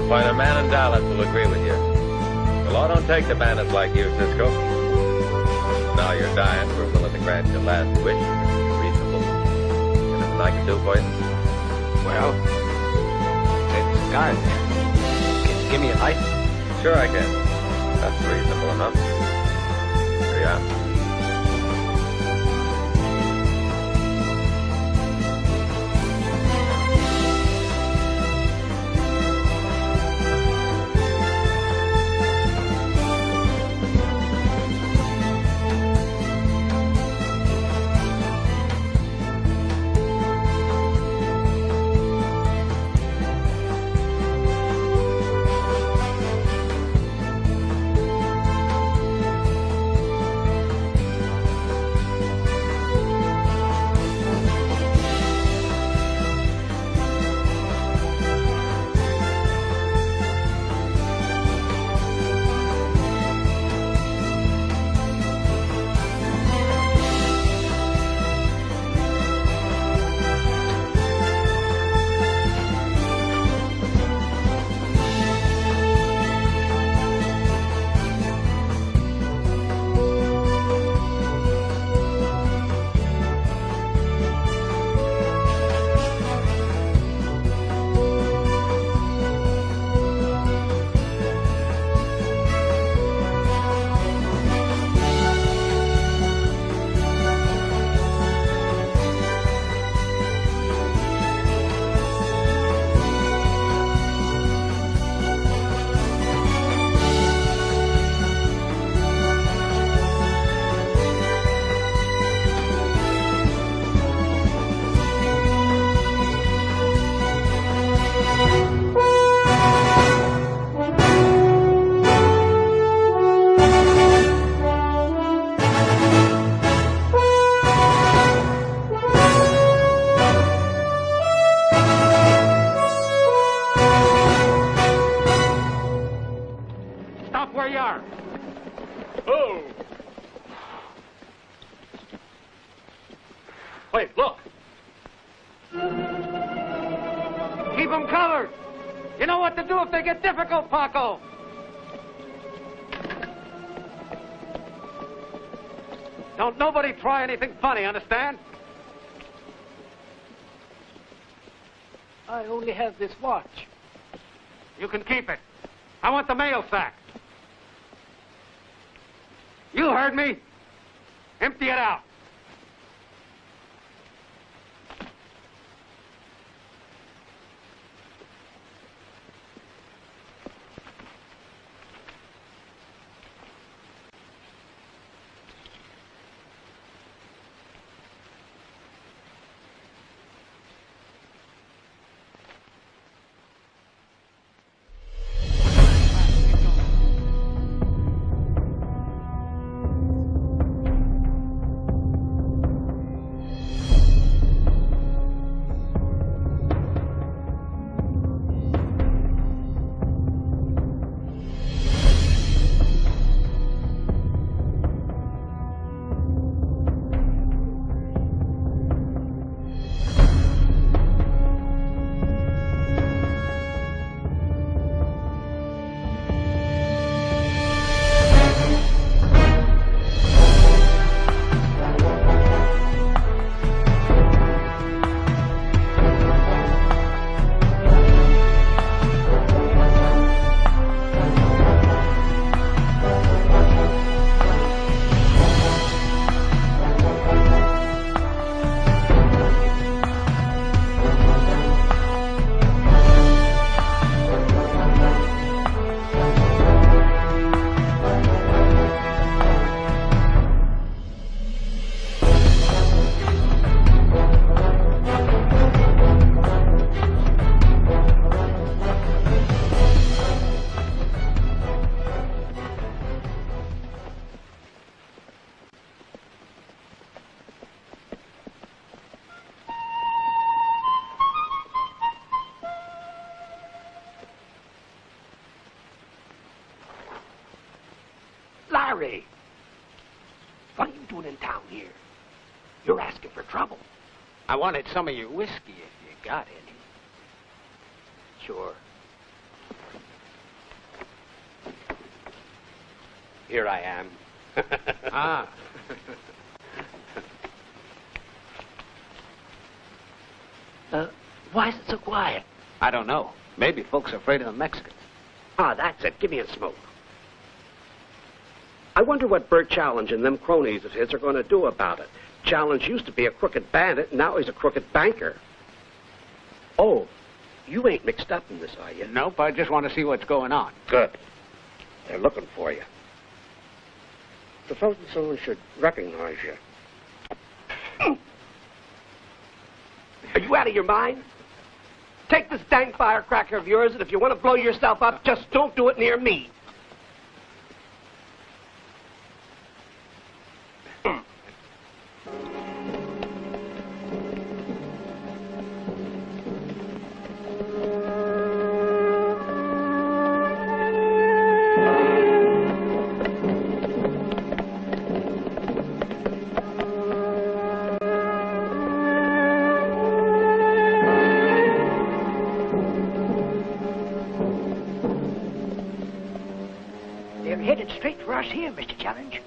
You'll find a man in Dallas who'll agree with you. The law don't take the bandits like you, Cisco. Now you're dying, we're willing to grant your last wish. Reasonable. Anything I can do for you? Well, it's guard there. Can you give me a license? Sure I can. That's reasonable enough. Here you are. Wait, look. Keep them covered. You know what to do if they get difficult, Paco. Don't nobody try anything funny, understand? I only have this watch. You can keep it. I want the mail sack. You heard me. Empty it out. Larry! What are you doing in town here? You're asking for trouble. I wanted some of your whiskey if you got any. Sure. Here I am. Ah. Why is it so quiet? I don't know. Maybe folks are afraid of the Mexicans. Ah, that's it. Give me a smoke. I wonder what Bert Challenge and them cronies of his are going to do about it. Challenge used to be a crooked bandit, and now he's a crooked banker. Oh, you ain't mixed up in this, are you? Nope, I just want to see what's going on. Good. They're looking for you. Suppose someone should recognize you. Are you out of your mind? Take this dang firecracker of yours, and if you want to blow yourself up, just don't do it near me. They're headed straight for us here, Mr. Challenge.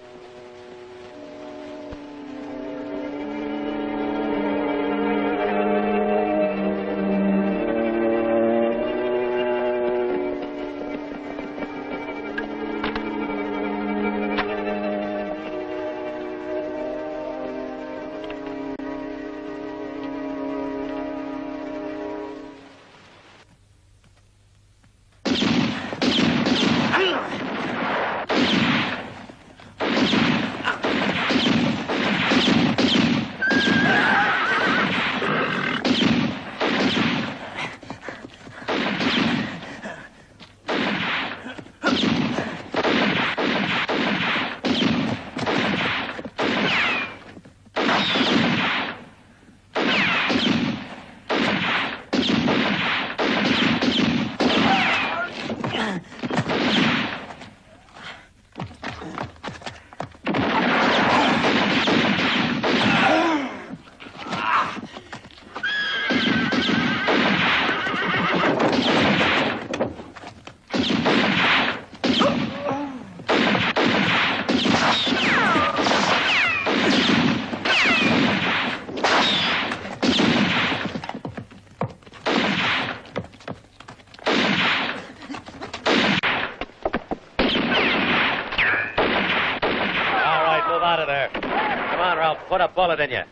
Put a bullet in you.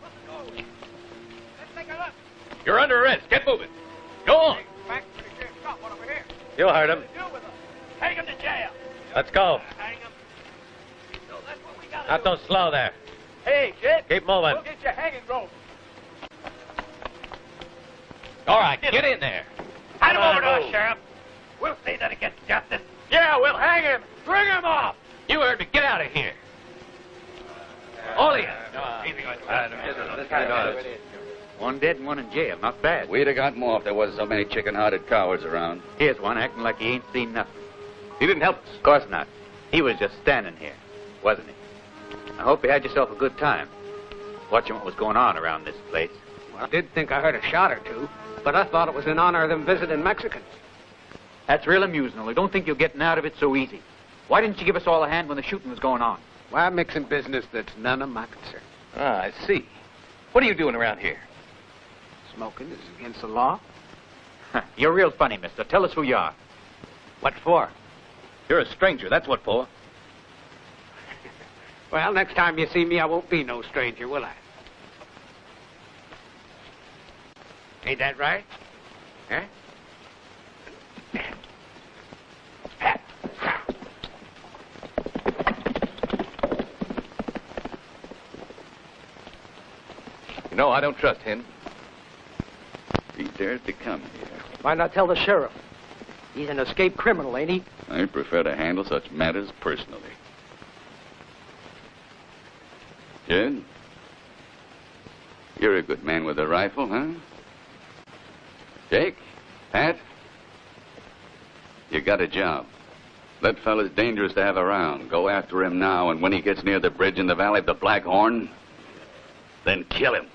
You're under arrest. Get moving. Go on. You heard him. Take him to jail. Let's go. Hang him. That's what we got. Not so slow there. Hey, kid. Keep moving. We'll get your hanging rope. All right, get in there. Hand him Come over to on, us, move. Sheriff. We'll see that he gets justice. Yeah, we'll hang him. Bring him off. You heard me. Get out of here. All of you. One dead and one in jail. Not bad. We'd have got more if there wasn't so many chicken-hearted cowards around. Here's one acting like he ain't seen nothing. He didn't help us. Of course not. He was just standing here, wasn't he? I hope you had yourself a good time, watching what was going on around this place. Well, I did think I heard a shot or two, but I thought it was in honor of them visiting Mexicans. That's real amusing, only don't think you're getting out of it so easy. Why didn't you give us all a hand when the shooting was going on? Why, mixing business that's none of my concern. Ah, I see. What are you doing around here? Smoking is against the law. You're real funny, mister. Tell us who you are. What for? You're a stranger, that's what for. Well, next time you see me, I won't be no stranger, will I? Ain't that right? Huh? No, I don't trust him. He dares to come here. Why not tell the sheriff? He's an escaped criminal, ain't he? I prefer to handle such matters personally. Jed? You're a good man with a rifle, huh? Jake? Pat? You got a job. That fella's dangerous to have around. Go after him now, and when he gets near the bridge in the valley of the Black Horn, then kill him.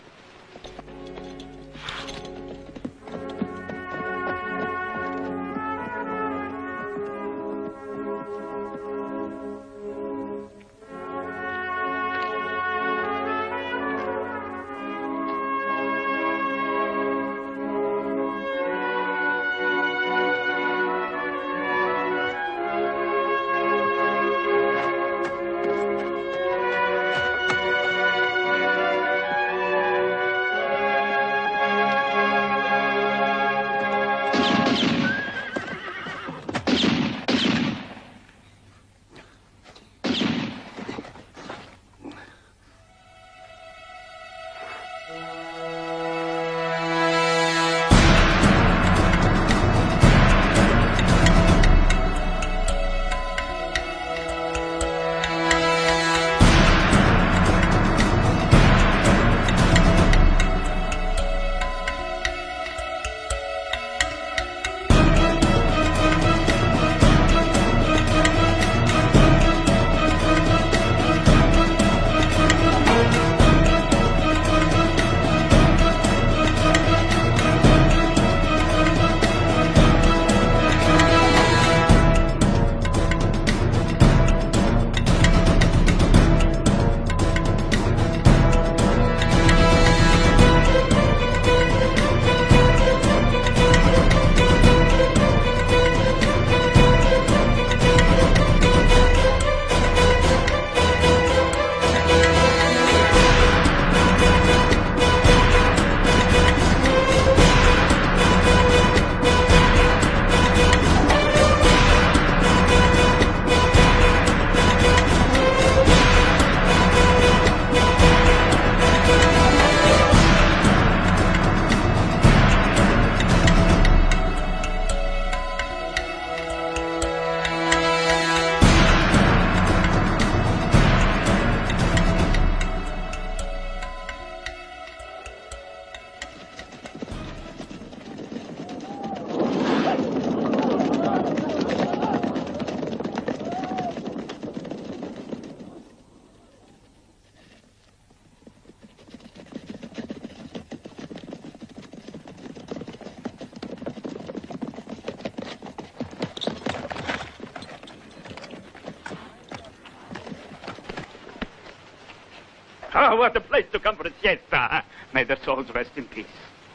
Ah, what a place to come for a siesta. May their souls rest in peace.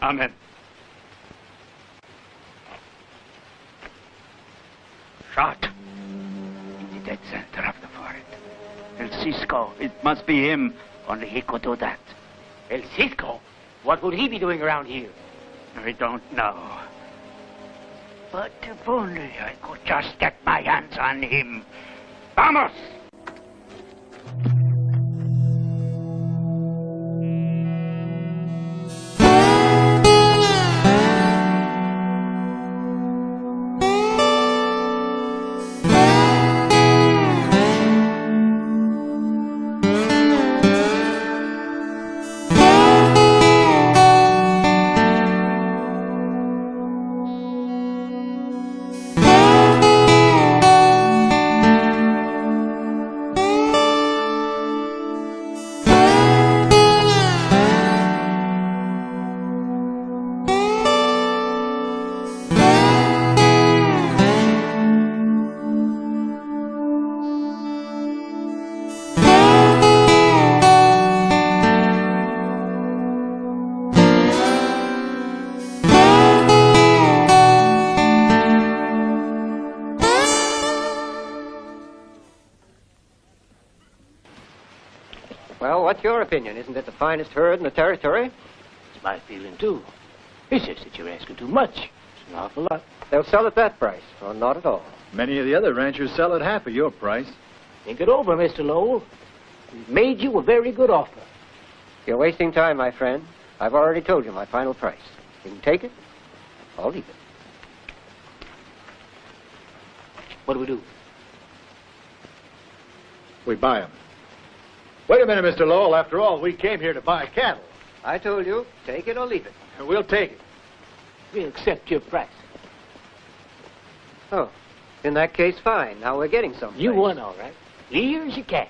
Amen. Shot in the dead center of the forehead. El Cisco, it must be him. Only he could do that. El Cisco? What would he be doing around here? I don't know. But if only I could just get my hands on him. Vamos! Well, what's your opinion? Isn't it the finest herd in the territory? It's my feeling, too. It's just that you're asking too much. It's an awful lot. They'll sell at that price, or not at all. Many of the other ranchers sell at half of your price. Think it over, Mr. Lowell. We've made you a very good offer. You're wasting time, my friend. I've already told you my final price. You can take it, I'll leave it. What do we do? We buy them. Wait a minute, Mr. Lowell. After all, we came here to buy cattle. I told you, take it or leave it. And we'll take it. We'll accept your price. Oh, in that case, fine. Now we're getting something. You won, all right. Here's your cash.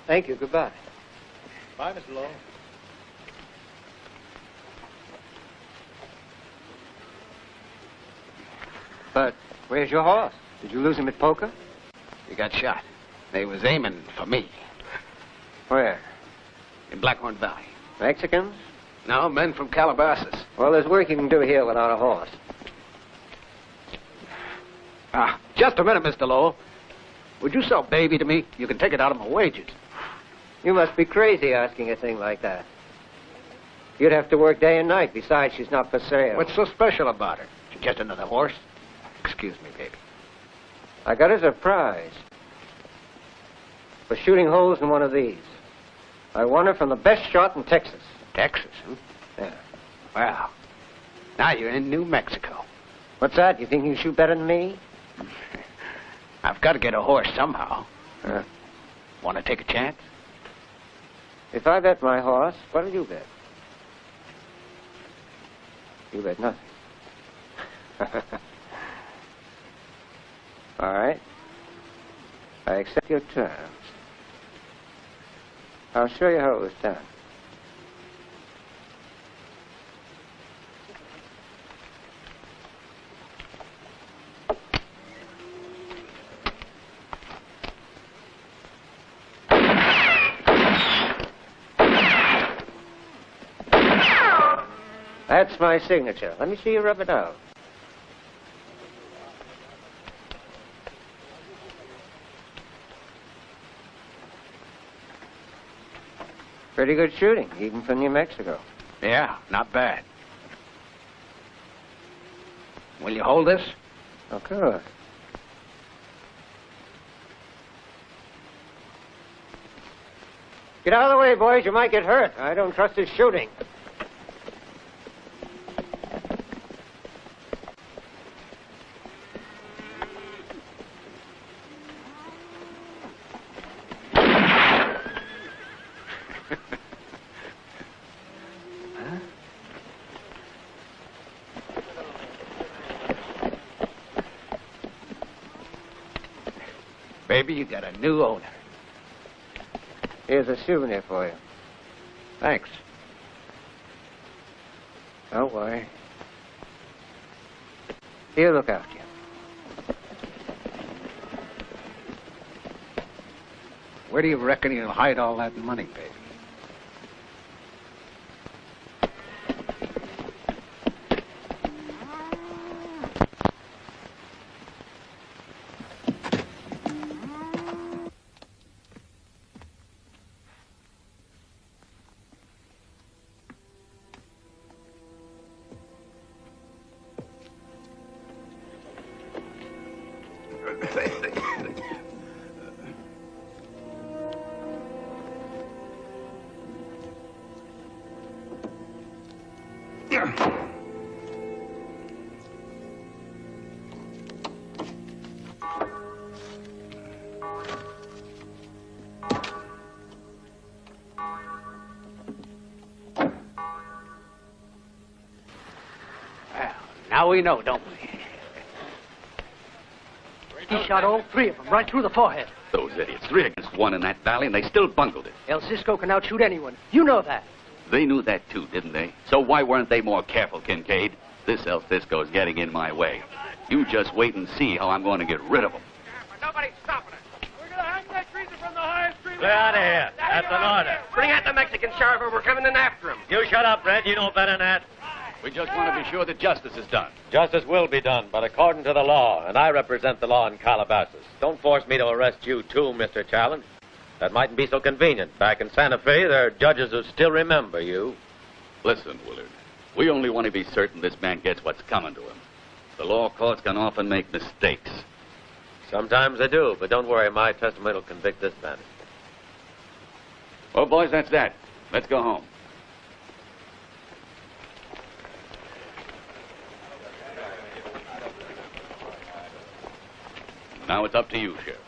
Thank you. Goodbye. Bye, Mr. Lowell. But where's your horse? Did you lose him at poker? He got shot. They was aiming for me Where? in Blackhorn Valley. Mexicans? No, men from Calabasas. Well, there's work you can do here without a horse. Just a minute, Mr. Lowell. Would you sell Baby to me? You can take it out of my wages. You must be crazy asking a thing like that. You'd have to work day and night. Besides, she's not for sale. What's so special about her? She's just another horse. Excuse me, baby. I got her as a prize for shooting holes in one of these. I won her from the best shot in Texas. Texas, huh? Yeah. Well, now you're in New Mexico. What's that? You think you can shoot better than me? I've got to get a horse somehow. Uh, Want to take a chance? If I bet my horse, what'll you bet? You bet nothing. All right. I accept your terms. I'll show you how it was done. That's my signature. Let me see you rub it out. Pretty good shooting, even from New Mexico. Yeah, not bad. Will you hold this? Of course. Get out of the way, boys. You might get hurt. I don't trust his shooting. Baby, you got a new owner. Here's a souvenir for you. Thanks. Don't worry. He'll look after you. Where do you reckon he'll hide all that money, baby? Now we know, don't we? He shot all three of them right through the forehead. Those idiots. 3 against 1 in that valley, and they still bungled it. El Cisco can outshoot anyone. You know that. They knew that too, didn't they? So why weren't they more careful, Kincaid? This El Cisco's getting in my way. You just wait and see how I'm going to get rid of him. Nobody's stopping us. We're going to hang that treason from the highest tree. Clear out of here. That's an order. Bring out the Mexican sheriff or we're coming in after him. You shut up, Red. You know better than that. We just want to be sure that justice is done. Justice will be done, but according to the law, and I represent the law in Calabasas. Don't force me to arrest you, too, Mr. Challenge. That mightn't be so convenient. Back in Santa Fe, there are judges who still remember you. Listen, Willard, we only want to be certain this man gets what's coming to him. The law courts can often make mistakes. Sometimes they do, but don't worry, my testimony will convict this man. Well, boys, that's that. Let's go home. Now it's up to you, Sheriff.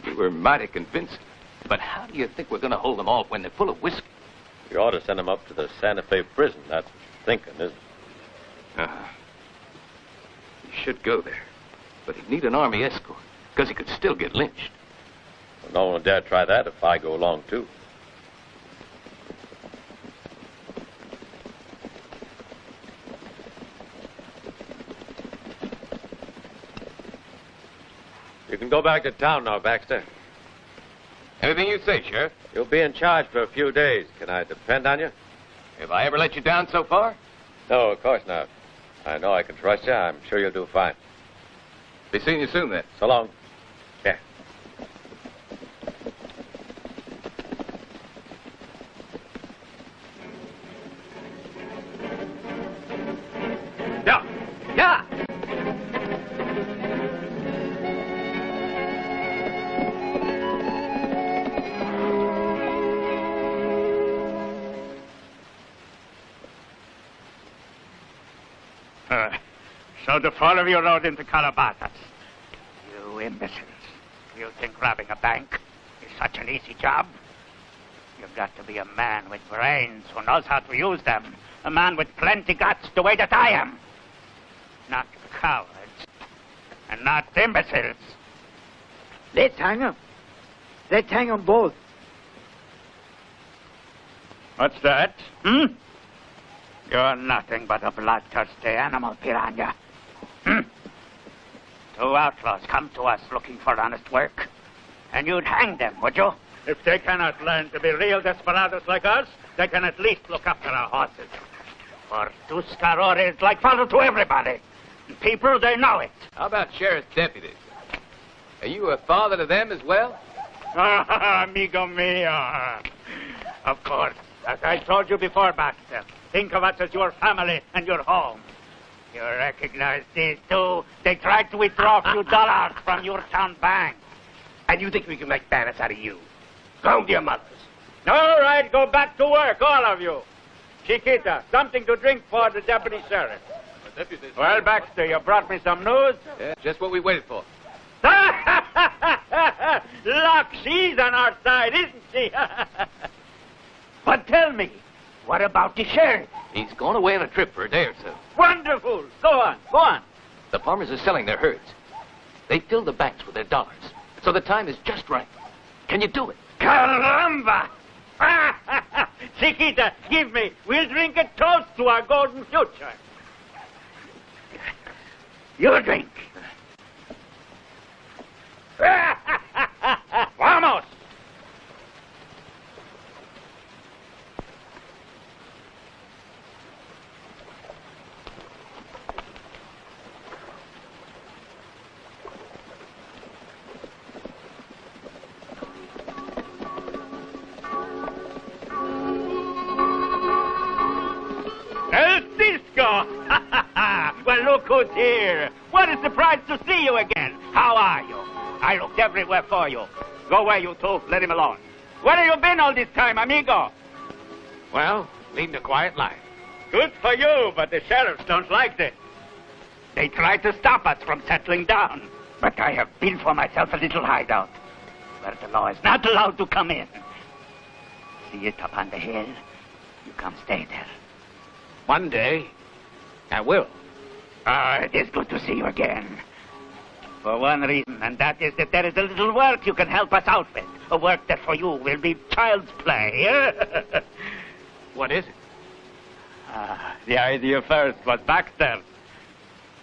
You were mighty convincing. But how do you think we're going to hold them off when they're full of whiskey? You ought to send them up to the Santa Fe prison. That's thinking, isn't it? Uh-huh. He should go there. But he'd need an army escort, because he could still get lynched. Well, no one will dare try that if I go along, too. You can go back to town now, Baxter. Anything you say, Sheriff. You'll be in charge for a few days. Can I depend on you? Have I ever let you down so far? No, of course not. I know I can trust you. I'm sure you'll do fine. Be seeing you soon, then. So long. Yeah. Yeah. Yeah. So the four of you rode into Calabasas. You imbeciles. You think robbing a bank is such an easy job? You've got to be a man with brains who knows how to use them. A man with plenty guts the way that I am. Not cowards. And not imbeciles. Let's hang them. Let's hang them both. What's that? You're nothing but a bloodthirsty animal, piranha. 2 outlaws come to us looking for honest work. And you'd hang them, would you? If they cannot learn to be real desperados like us, they can at least look after our horses. For Tuscarora is like father to everybody. And people, they know it. How about sheriff's deputies? Are you a father to them as well? Amigo mio. Of course. As I told you before, Baxter, think of us as your family and your home. You recognize these two? They tried to withdraw a few dollars from your town bank. And you think we can make bandits out of you? Go home to your mothers. All right, go back to work, all of you. Chiquita, something to drink for the deputy sheriff. Well, Baxter, you brought me some news? Yeah, just what we waited for. Look, she's on our side, isn't she? But tell me, what about the sheriff? He's going away on a trip for a day or so. Wonderful. Go on, go on. The farmers are selling their herds. They fill the banks with their dollars. So the time is just right. Can you do it? Caramba! Chiquita, give me. We'll drink a toast to our golden future. You drink. Vamos! Cisco! Well, look who's here. What a surprise to see you again. How are you? I looked everywhere for you. Go away, you two. Let him alone. Where have you been all this time, amigo? Well, leading a quiet life. Good for you, but the sheriffs don't like this. They try to stop us from settling down. But I have built for myself a little hideout where the law is not allowed to come in. See it up on the hill? You come stay there. One day, I will. It is good to see you again. For one reason, and that is that there is a little work you can help us out with. A work that for you will be child's play. What is it? The idea first was Baxter.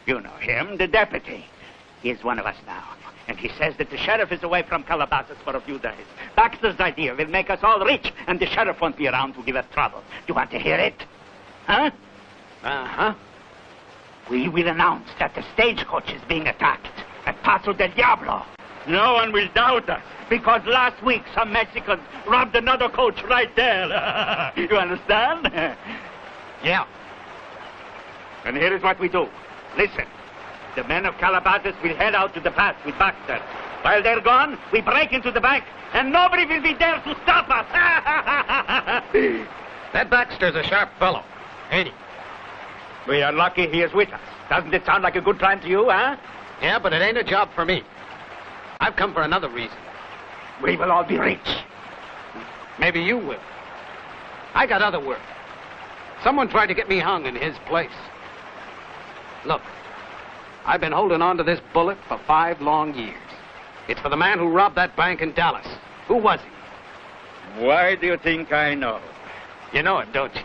You know him, the deputy. He's one of us now. And he says that the sheriff is away from Calabasas for a few days. Baxter's idea will make us all rich, and the sheriff won't be around to give us trouble. Do you want to hear it? Huh? Uh-huh. We will announce that the stagecoach is being attacked at Paso del Diablo. No one will doubt us, because last week some Mexicans robbed another coach right there. You understand? Yeah. And here is what we do. Listen. The men of Calabasas will head out to the pass with Baxter. While they're gone, we break into the bank, and nobody will be there to stop us. That Baxter's a sharp fellow, ain't he? We are lucky he is with us. Doesn't it sound like a good plan to you, huh? Yeah, but it ain't a job for me. I've come for another reason. We will all be rich. Maybe you will. I got other work. Someone tried to get me hung in his place. Look, I've been holding on to this bullet for 5 long years. It's for the man who robbed that bank in Dallas. Who was he? Why do you think I know? You know it, don't you?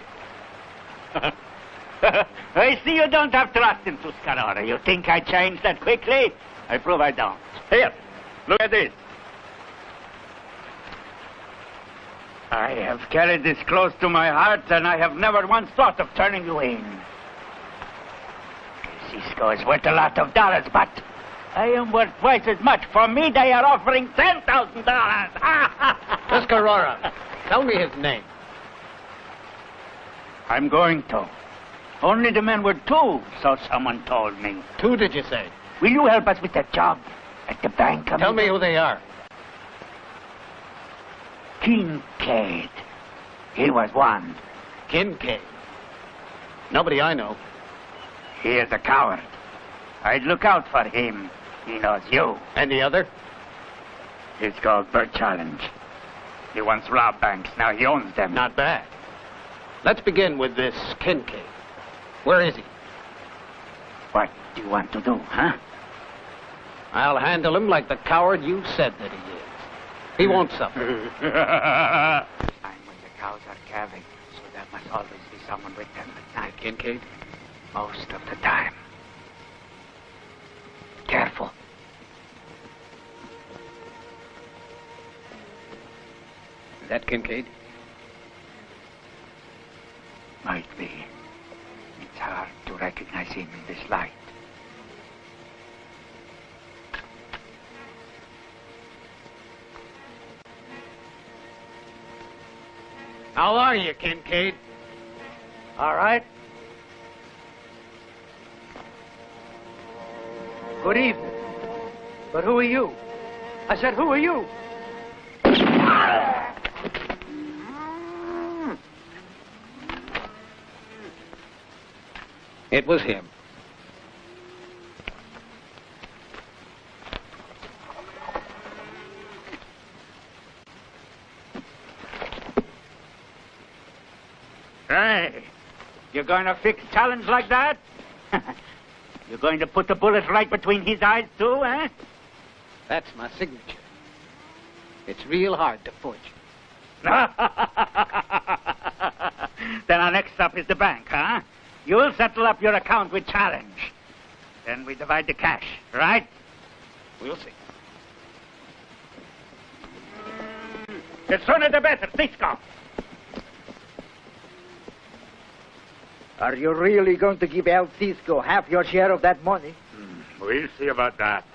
I see you don't have trust in Tuscarora. You think I changed that quickly? I prove I don't. Here, look at this. I have carried this close to my heart, and I have never once thought of turning you in. Cisco is worth a lot of dollars, but I am worth twice as much. For me, they are offering $10,000. Tuscarora, tell me his name. I'm going to. Only the men were 2, so someone told me. 2, did you say? Will you help us with that job at the bank? Tell me who they are. Kincaid. He was one. Kincaid? Nobody I know. He is a coward. I'd look out for him. He knows you. And the other? He's called Bert Challenge. He once robbed banks. Now he owns them. Not bad. Let's begin with this Kincaid. Where is he? What do you want to do, huh? I'll handle him like the coward you said that he is. He won't suffer. Time when the cows are calving, so there must always be someone with them at night. Kincaid? Most of the time. Careful. Is that Kincaid? Might be. It's hard to recognize him in this light. How are you, Kincaid? All right. Good evening. But who are you? I said, who are you? It was him. Hey, you're going to fix Challenge like that? You're going to put the bullet right between his eyes, too, eh? That's my signature. It's real hard to forge. Then our next stop is the bank, huh? You'll settle up your account with Challenge. Then we divide the cash, right? We'll see. The sooner the better, Cisco. Are you really going to give El Cisco half your share of that money? We'll see about that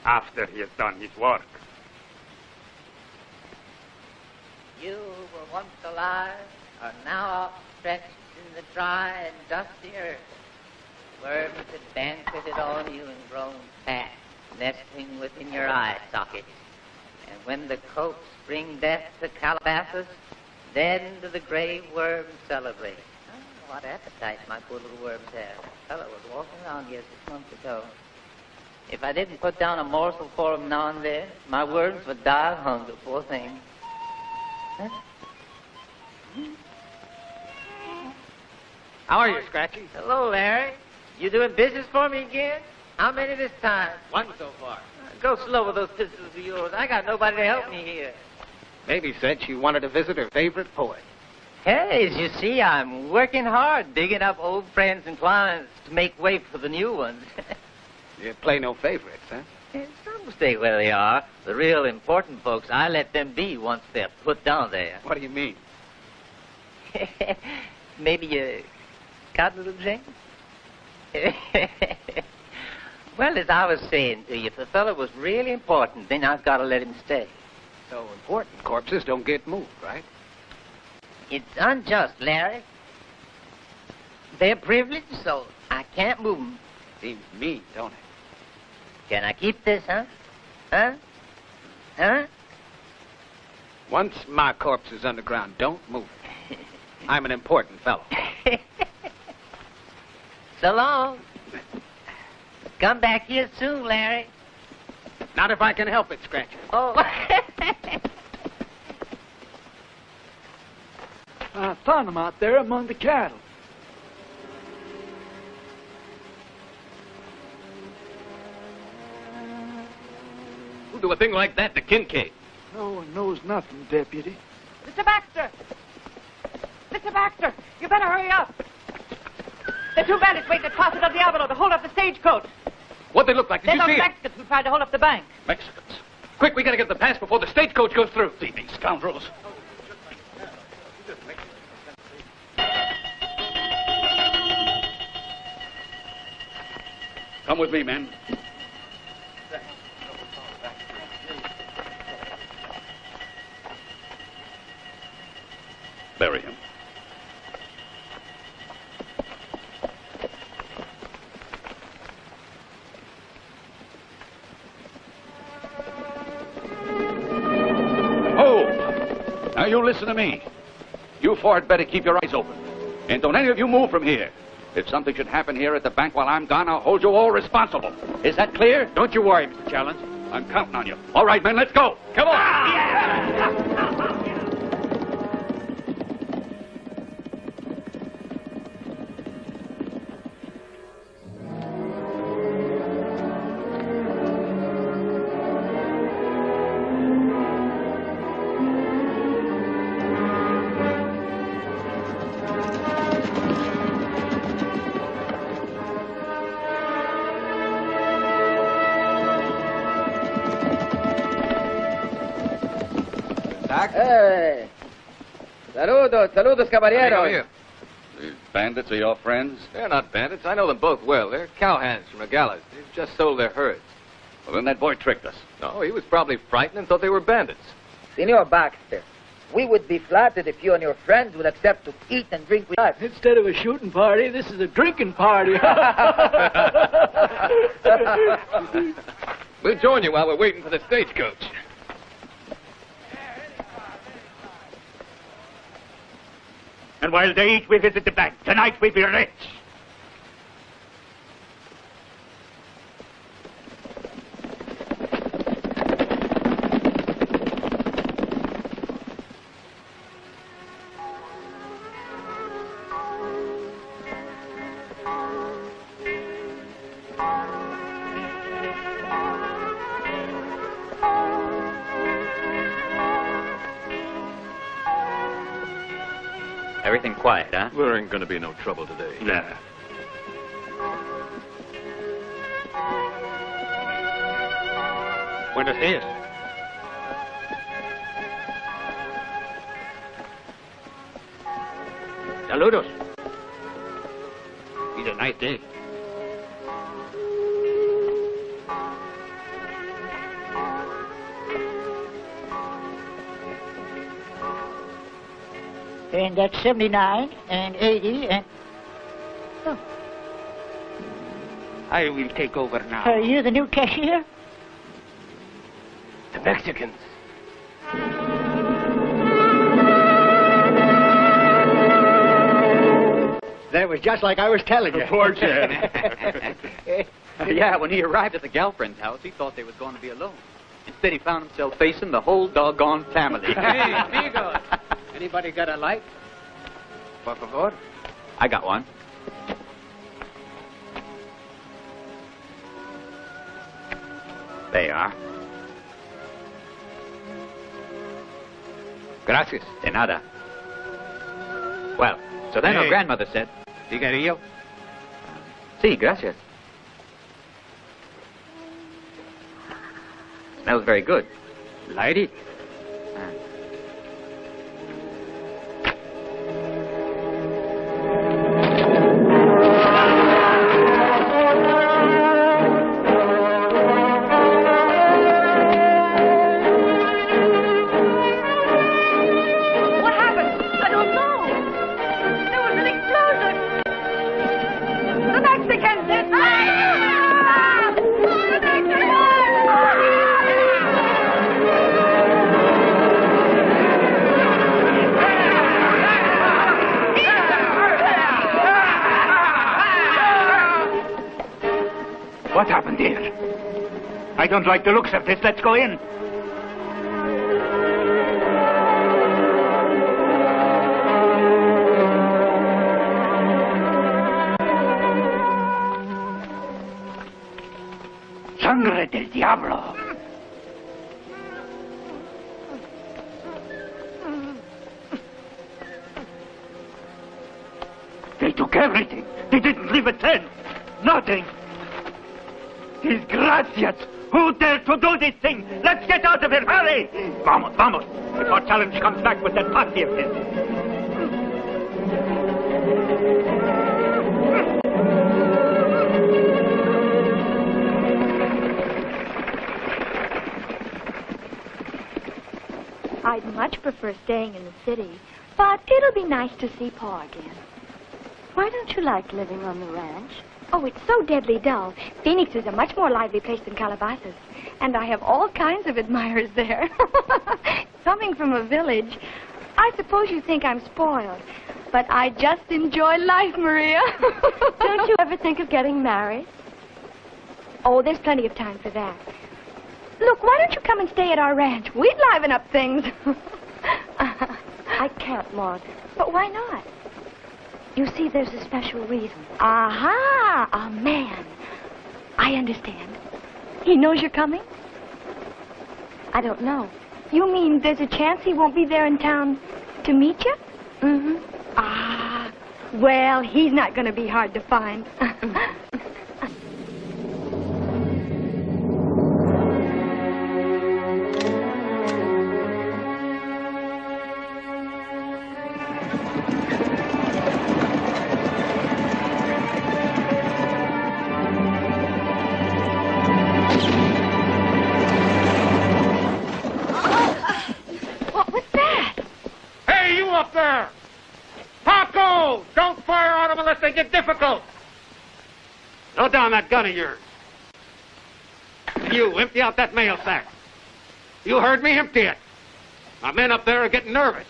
after he has done his work. You were once alive, are now outstretched in the dry and dusty earth. Worms had banqueted on you and grown fat, nesting within your eye sockets. And when the copes bring death to Calabasas, then do the grave worms celebrate. Oh, what appetite my poor little worms have. A fellow was walking around here 6 months ago. If I didn't put down a morsel for him now and then, my worms would die of hunger, poor thing. Huh? How are you, Scratchy? Hello, Larry. You doing business for me again? How many this time? One so far. Go slow with those pistols of yours. I got nobody to help me here. Baby said she wanted to visit her favorite poet. Hey, as you see, I'm working hard, digging up old friends and clients to make way for the new ones. You play no favorites, huh? And some stay where they are. The real important folks, I let them be once they're put down there. What do you mean? Maybe you got a little drink? Well, as I was saying to you, if the fellow was really important, then I've got to let him stay. So important. Corpses don't get moved, right? It's unjust, Larry. They're privileged, so I can't move them. Seems mean, don't it? Can I keep this, huh? Huh? Huh? Once my corpse is underground, don't move it. I'm an important fellow. So long. Come back here soon, Larry. Not if I can help it, Scratchy. Oh. I found him out there among the cattle. Who'd do a thing like that to Kincaid? No one knows nothing, Deputy. Mr. Baxter! Mr. Baxter, you better hurry up. The two bandits waiting at Casa del Diablo to hold up the stagecoach. What'd they look like? Did They're you see those them? Mexicans who tried to hold up the bank. Mexicans. Quick, we gotta get the pass before the stagecoach goes through. Thieving scoundrels. Come with me, men. Bury him. Now you listen to me. You four had better keep your eyes open. And don't any of you move from here. If something should happen here at the bank while I'm gone, I'll hold you all responsible. Is that clear? Don't you worry, Mr. Challenge. I'm counting on you. All right, men, let's go. Come on. Hey. Saludos, caballeros. These bandits are your friends? They're not bandits. I know them both well. They're cowhands from Nogales. They've just sold their herds. Well, then that boy tricked us. No, he was probably frightened and thought they were bandits. Senor Baxter, we would be flattered if you and your friends would accept to eat and drink with us. Instead of a shooting party, this is a drinking party. We'll join you while we're waiting for the stagecoach. And while they eat, we visit the bank. Tonight we be rich. Everything quiet, huh? There ain't gonna be no trouble today. Nah. Buenos dias. Saludos. It's a nice day. And that's 79 and 80 and... Oh. I will take over now. Are you the new cashier? The Mexicans. That was just like I was telling you. Poor Chad. Yeah, when he arrived at the girlfriend's house, he thought they was going to be alone. Instead, he found himself facing the whole doggone family. Hey, amigos. Anybody got a light? Por favor. I got one. There you are. Gracias. De nada. Well, so then our grandmother said... Cigarillo? Sí, gracias. Smells very good. Light it. What happened here? I don't like the looks of this. Let's go in. Sangre del diablo. They took everything. They didn't leave a cent. Nothing. Disgracias! Who dared to do this thing? Let's get out of here, hurry! Vamos, vamos, before Challenge comes back with that party of his. I'd much prefer staying in the city, but it'll be nice to see Pa again. Why don't you like living on the ranch? Oh, it's so deadly dull. Phoenix is a much more lively place than Calabasas. And I have all kinds of admirers there. Coming from a village, I suppose you think I'm spoiled. But I just enjoy life, Maria. Don't you ever think of getting married? Oh, there's plenty of time for that. Look, why don't you come and stay at our ranch? We'd liven up things. I can't, Maud. But why not? You see, there's a special reason. Aha! A man. I understand. He knows you're coming? I don't know. You mean there's a chance he won't be there in town to meet you? Mm-hmm. Ah, well, he's not going to be hard to find. Throw down that gun of yours. You, empty out that mail sack. You heard me, empty it. My men up there are getting nervous.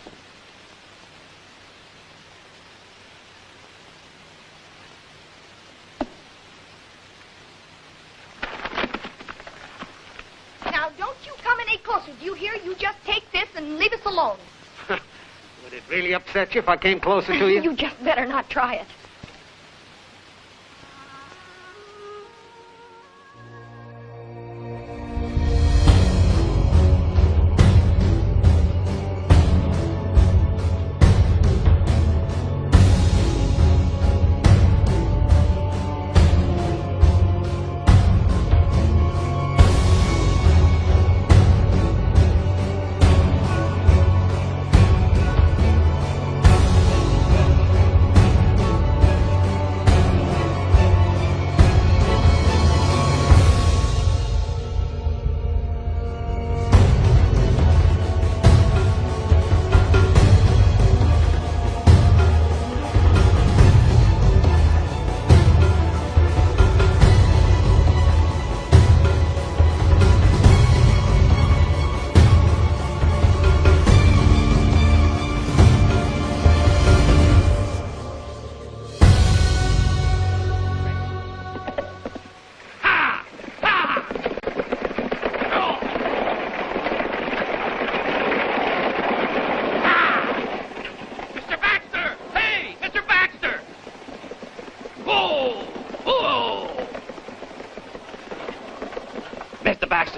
Now, don't you come any closer. Do you hear? You just take this and leave us alone. Would it really upset you if I came closer to you? You just better not try it.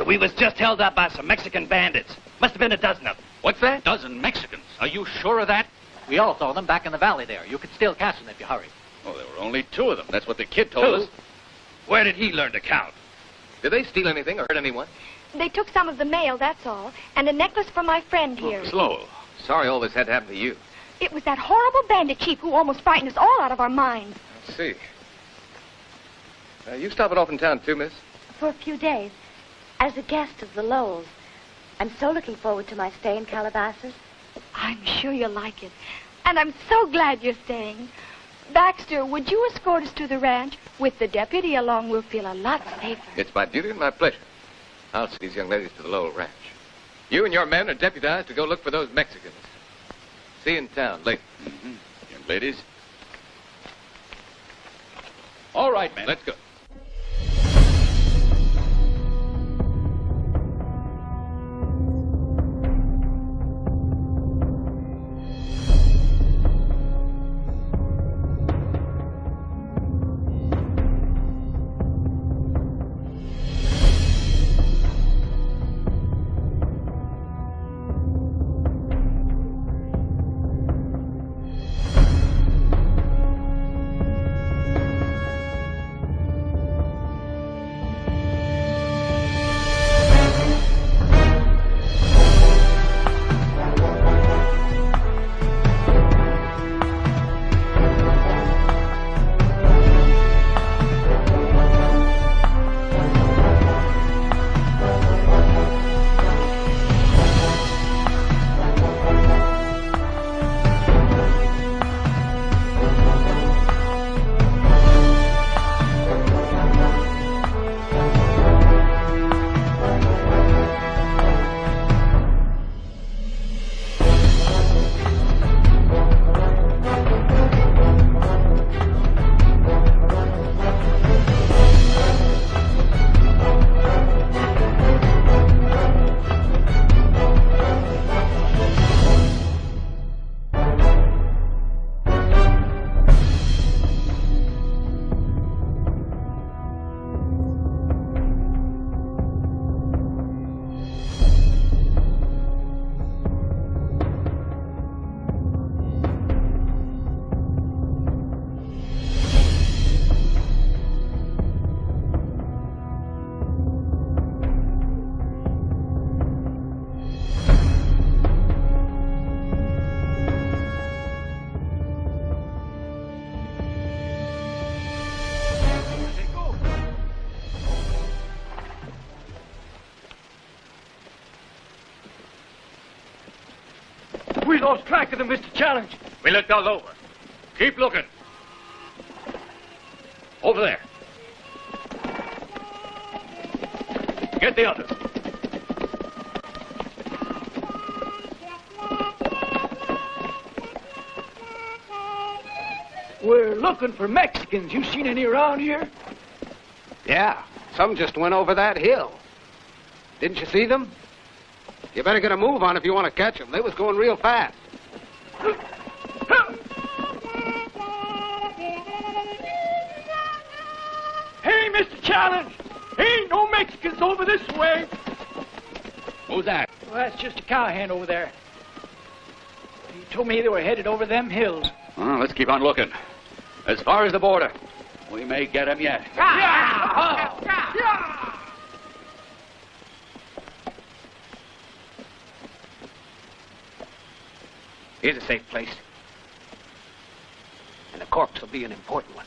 So we was just held up by some Mexican bandits. Must have been a dozen of them. What's that? Dozen Mexicans. Are you sure of that? We all saw them back in the valley there. You could still catch them if you hurry. Oh, there were only 2 of them. That's what the kid told us. Where did he learn to count? Did they steal anything or hurt anyone? They took some of the mail, that's all, and a necklace for my friend here. Slow. Sorry all this had to happen to you. It was that horrible bandit chief who almost frightened us all out of our minds. I see. You stopping off in town too, miss? For a few days, as a guest of the Lowells. I'm so looking forward to my stay in Calabasas. I'm sure you'll like it. And I'm so glad you're staying. Baxter, would you escort us to the ranch? With the deputy along, we'll feel a lot safer. It's my duty and my pleasure. I'll see these young ladies to the Lowell Ranch. You and your men are deputized to go look for those Mexicans. See you in town later. Young ladies. All right, man. Let's go. We lost track of them, Mr. Challenge. We looked all over. Keep looking. Over there. Get the others. We're looking for Mexicans. You seen any around here? Yeah, some just went over that hill. Didn't you see them? You better get a move on if you want to catch them. They was going real fast. Hey, Mr. Challenge! Ain't no Mexicans over this way. Who's that? Well, that's just a cowhand over there. He told me they were headed over them hills. Well, let's keep on looking. As far as the border. We may get him yet. Here's a safe place. And the corpse will be an important one.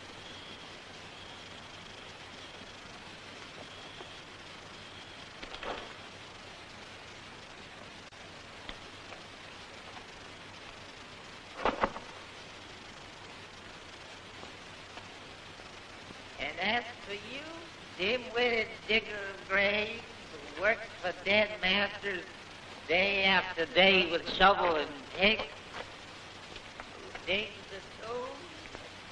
And as for you, dim-witted digger of graves who works for dead masters day after day with shovel and pick, who digs the toes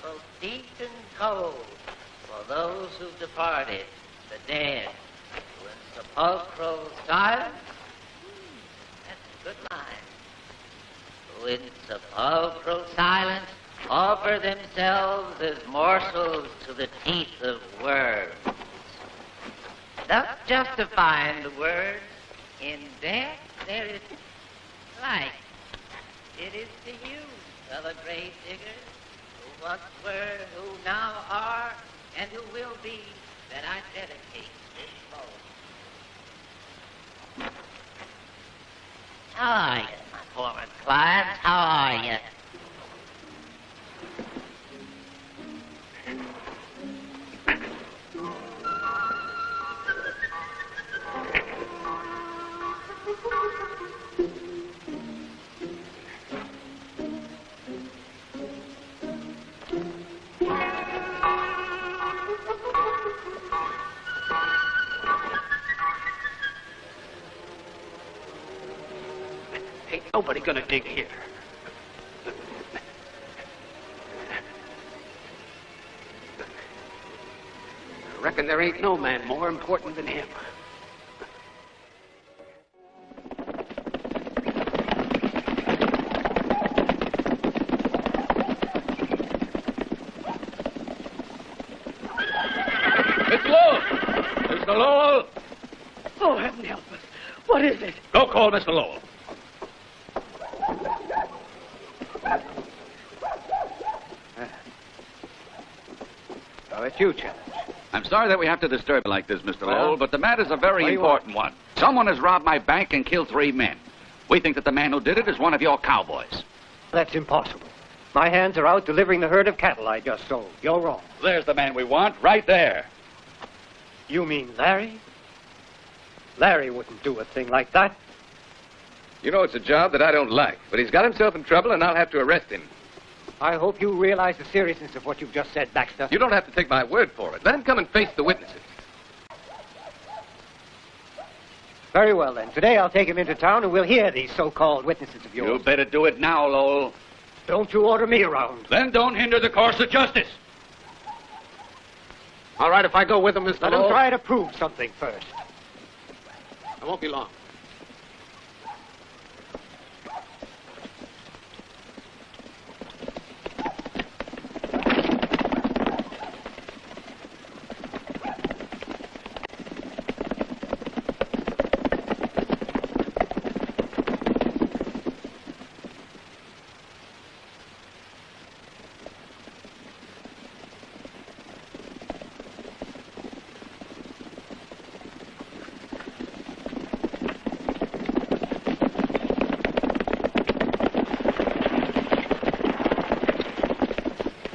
both deep and cold for those who've departed, the dead, who in sepulchral silence, that's a good line, who in sepulchral silence offer themselves as morsels to the teeth of worms. thus justifying the words, in death there is life. It is to you, fellow grave diggers, who once were, who now are, and who will be, that I dedicate this poem. How are you, my former clients? How are you? Ain't nobody gonna dig here. I reckon there ain't no man more important than him. Mr. Lowell! Mr. Lowell! Oh, heaven help us. What is it? Go call Mr. Lowell. Oh, it's you, challenge. I'm sorry that we have to disturb you like this, Mr. Lowell, but the matter's a very important one. Someone has robbed my bank and killed 3 men. We think that the man who did it is one of your cowboys. That's impossible. My hands are out delivering the herd of cattle I just sold. You're wrong. There's the man we want, right there. You mean Larry? Larry wouldn't do a thing like that. You know, it's a job that I don't like, but he's got himself in trouble, and I'll have to arrest him. I hope you realize the seriousness of what you've just said, Baxter. You don't have to take my word for it. Let him come and face the witnesses. Very well, then. Today I'll take him into town and we'll hear these so-called witnesses of yours. You better do it now, Lowell. Don't you order me around. Then don't hinder the course of justice. All right, if I go with him, Mr. Let Lowell. him try to prove something first. I won't be long.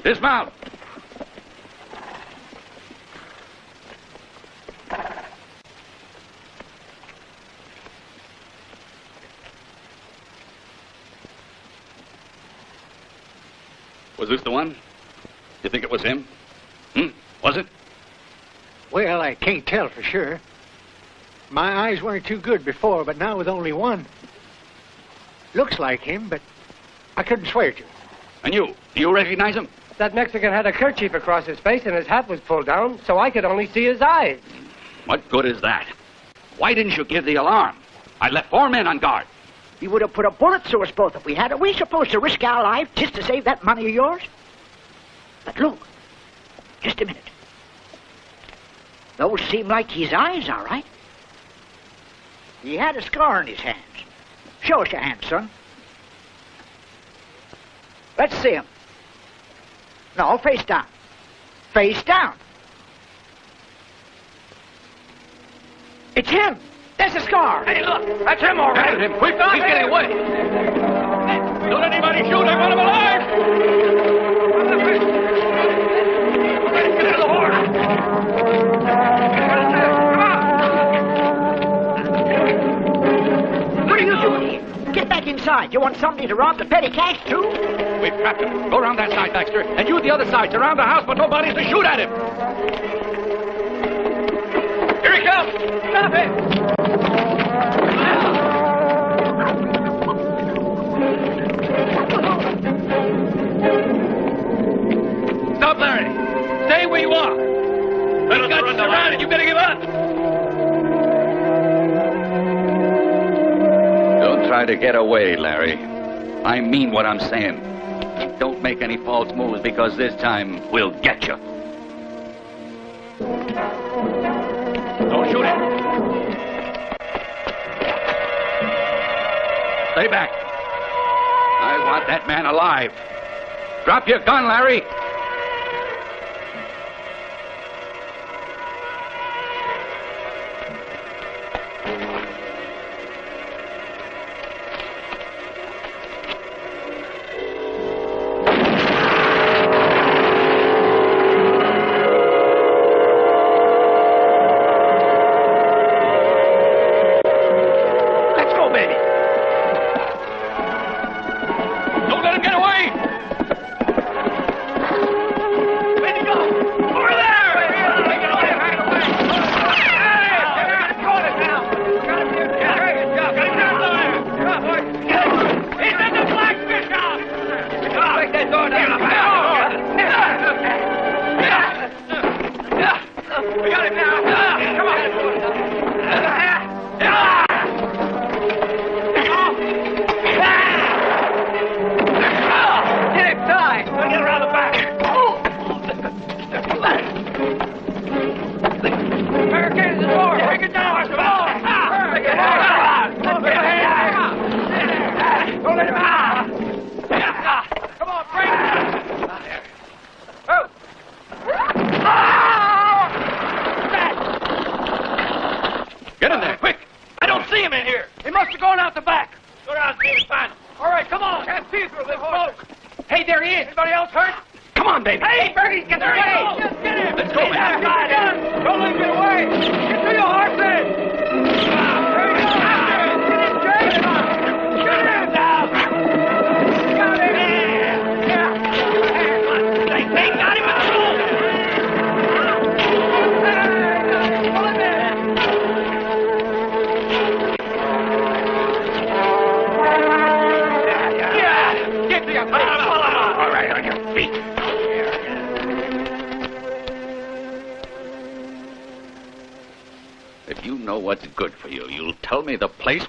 Dismount. Was this the one? You think it was him? Was it? Well, I can't tell for sure. My eyes weren't too good before, but now with only one. Looks like him, but I couldn't swear to it. And you? Do you recognize him? That Mexican had a kerchief across his face and his hat was pulled down, so I could only see his eyes. What good is that? Why didn't you give the alarm? I left 4 men on guard. You would have put a bullet through us both if we had. Are we supposed to risk our life just to save that money of yours? But look, just a minute. Those seem like his eyes, all right. He had a scar on his hands. Show us your hands, son. Let's see him. No, face down. Face down. It's him. There's a scar. Hey, look. That's him, all right. Him. Quick, he's getting away. Don't anybody shoot. I want him alive. Get to the horse. What are you doing here? Get back inside. You want somebody to rob the petty cash, too? We've trapped him. Go around that side, Baxter, and you the other side. Surround the house, but nobody's to shoot at him. Here he comes. Stop him. Stop, Larry. Stay where you are. We've got you surrounded. You better give up. Don't try to get away, Larry. I mean what I'm saying. Don't make any false moves, because this time we'll get you. Don't shoot him. Stay back. I want that man alive. Drop your gun, Larry.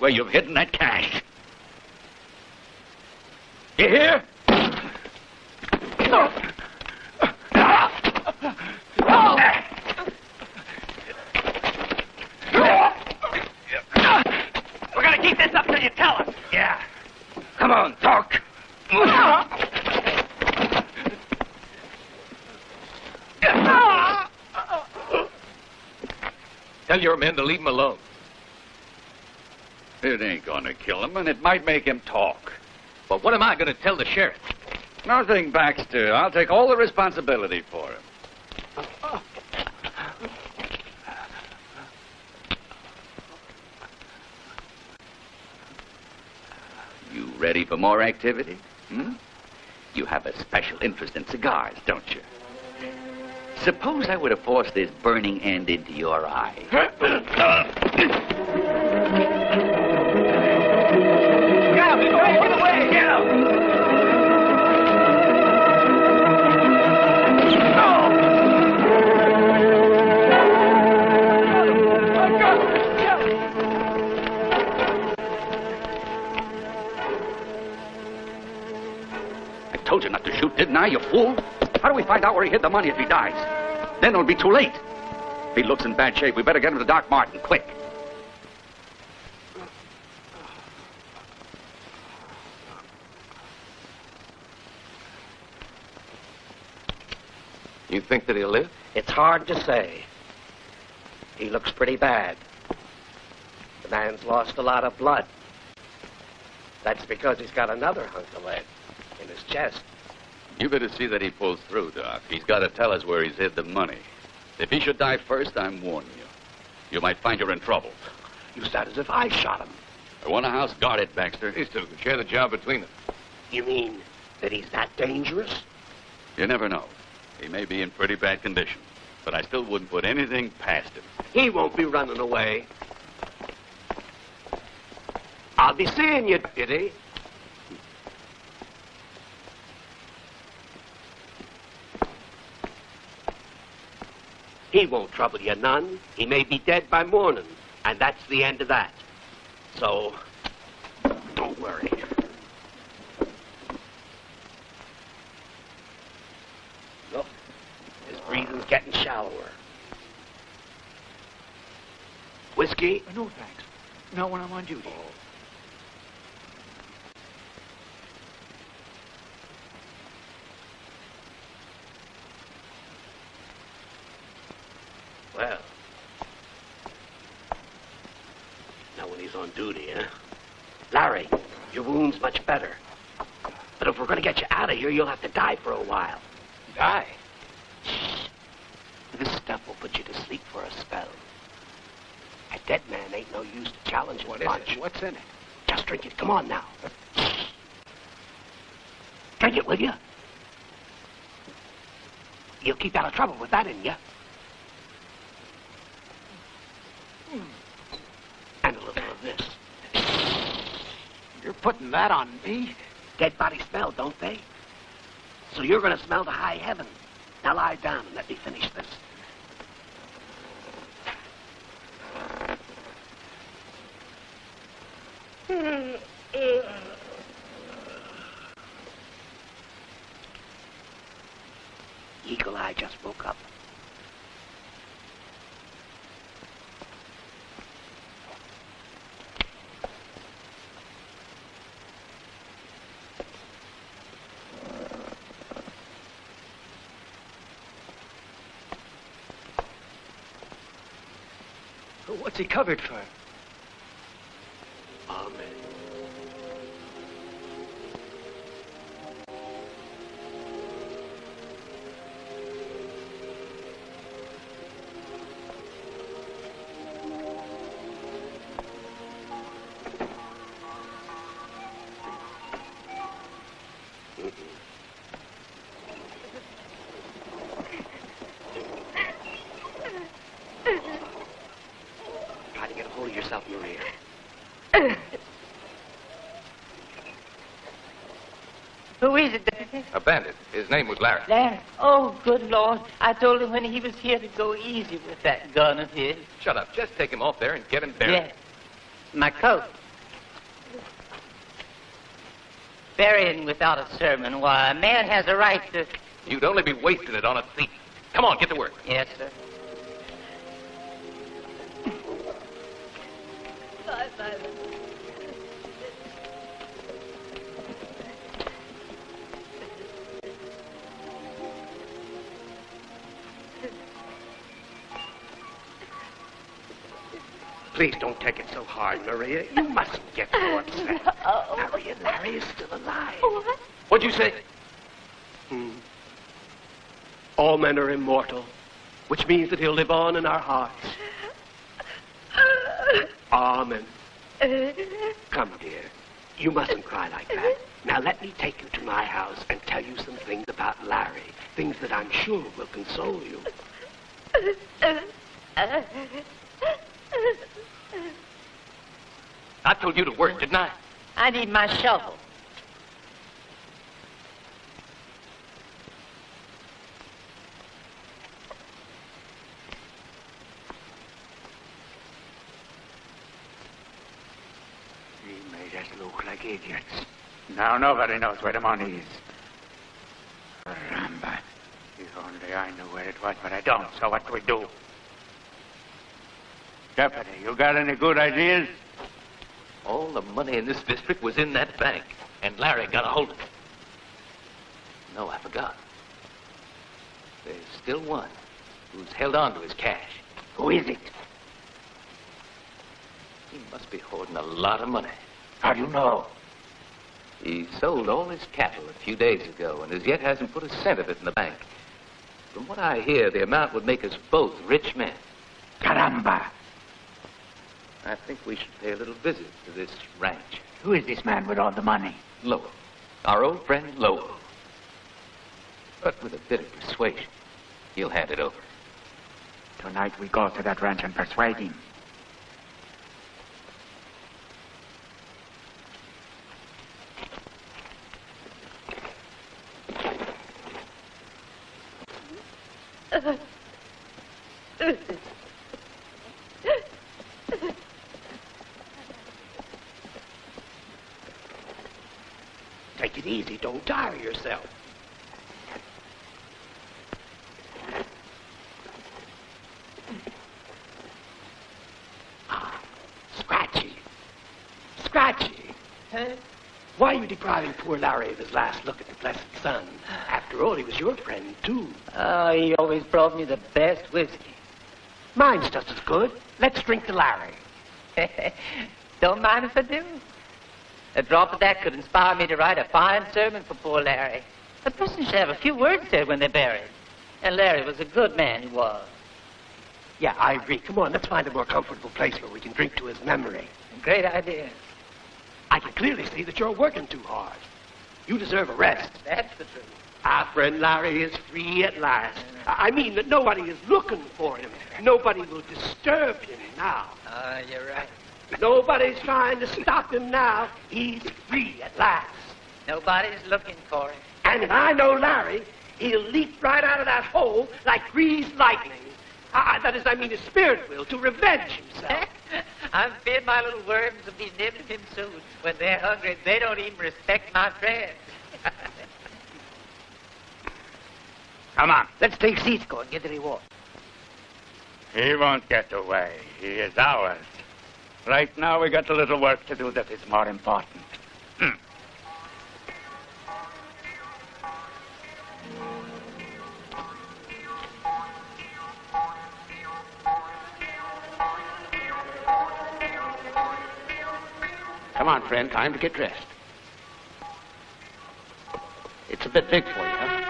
Where you've hidden that cash. You hear? We're gonna keep this up till you tell us. Yeah. Come on, talk. Tell your men to leave him alone. It ain't gonna kill him, and it might make him talk. But what am I gonna tell the sheriff? Nothing, Baxter. I'll take all the responsibility for him. You ready for more activity? You have a special interest in cigars, don't you? Suppose I were to force this burning end into your eye. I told you not to shoot, didn't I, you fool? How do we find out where he hid the money if he dies? Then it'll be too late. If he looks in bad shape, we better get him to Doc Martin, quick. You think that he'll live? It's hard to say. He looks pretty bad. The man's lost a lot of blood. That's because he's got another hunk of lead in his chest. You better see that he pulls through, Doc. He's got to tell us where he's hid the money. If he should die first, I'm warning you. You might find you're in trouble. You sound as if I shot him. I want a house guarded, Baxter. These two can share the job between them. You mean that he's that dangerous? You never know. He may be in pretty bad condition, but I still wouldn't put anything past him. He won't be running away. I'll be seeing you, Deputy. He won't trouble you none. He may be dead by morning, and that's the end of that. So, don't worry. Look, his breathing's getting shallower. Whiskey? No, thanks. Not when I'm on duty. on duty, huh? Larry, your wound's much better. But if we're going to get you out of here, you'll have to die for a while. Die? Shh. This stuff will put you to sleep for a spell. A dead man ain't no use to challenge his lunch. What's in it? Just drink it. Come on now. Drink it, will you? You'll keep out of trouble with that in you. And a little of this. You're putting that on me? Dead bodies smell, don't they? So you're going to smell the high heaven. Now lie down and let me finish this. Eagle Eye just woke up. What's he covered for? Amen. Who is it, Deputy? A bandit. His name was Larry. Larry? Oh, good Lord. I told him when he was here to go easy with that gun of his. Shut up. Just take him off there and get him buried. Yes. My coat. Burying without a sermon. Why, a man has a right to... You'd only be wasting it on a thief. Come on, get to work. Yes, sir. Bye-bye. Please don't take it so hard, Maria. You mustn't get so upset. Maria, Larry is still alive. What? What'd you say? All men are immortal, which means that he'll live on in our hearts. Amen. Come, dear. You mustn't cry like that. Now let me take you to my house and tell you some things about Larry. Things that I'm sure will console you. I told you to work, didn't I? I need my shovel. He made us look like idiots. Now nobody knows where the money is. Caramba. If only I knew where it was, but I don't, so what do we do? Deputy, you got any good ideas? All the money in this district was in that bank, and Larry got a hold of it. No, I forgot. There's still one who's held on to his cash. Who is it? He must be hoarding a lot of money. How do you know? He sold all his cattle a few days ago, and as yet hasn't put a cent of it in the bank. From what I hear, the amount would make us both rich men. Caramba! I think we should pay a little visit to this ranch. Who is this man with all the money? Lowell. Our old friend Lowell. But with a bit of persuasion, he'll hand it over. Tonight we go to that ranch and persuade him. Take it easy. Don't tire yourself. Scratchy. Scratchy. Huh? Why are you depriving poor Larry of his last look at the blessed sun? After all, he was your friend, too. Oh, he always brought me the best whiskey. Mine's just as good. Let's drink to Larry. Don't mind if I do. A drop of that could inspire me to write a fine sermon for poor Larry. A person should have a few words said when they're buried. And Larry was a good man, he was. Yeah, I agree. Come on, let's find a more comfortable place where we can drink to his memory. Great idea. I can clearly see that you're working too hard. You deserve a rest. That's the truth. Our friend Larry is free at last. I mean that nobody is looking for him. Nobody will disturb him now. You're right. Nobody's trying to stop him now. He's free at last. Nobody's looking for him. And if I know Larry, he'll leap right out of that hole like greased lightning. That is, I mean, his spirit will, to revenge himself. I'm feared my little worms will be nibbling him soon. When they're hungry, they don't even respect my friends. Come on. Let's take Cisco and get the reward. He won't get away. He is ours. Right now, we got a little work to do that is more important. Come on, friend, time to get dressed. It's a bit big for you, huh?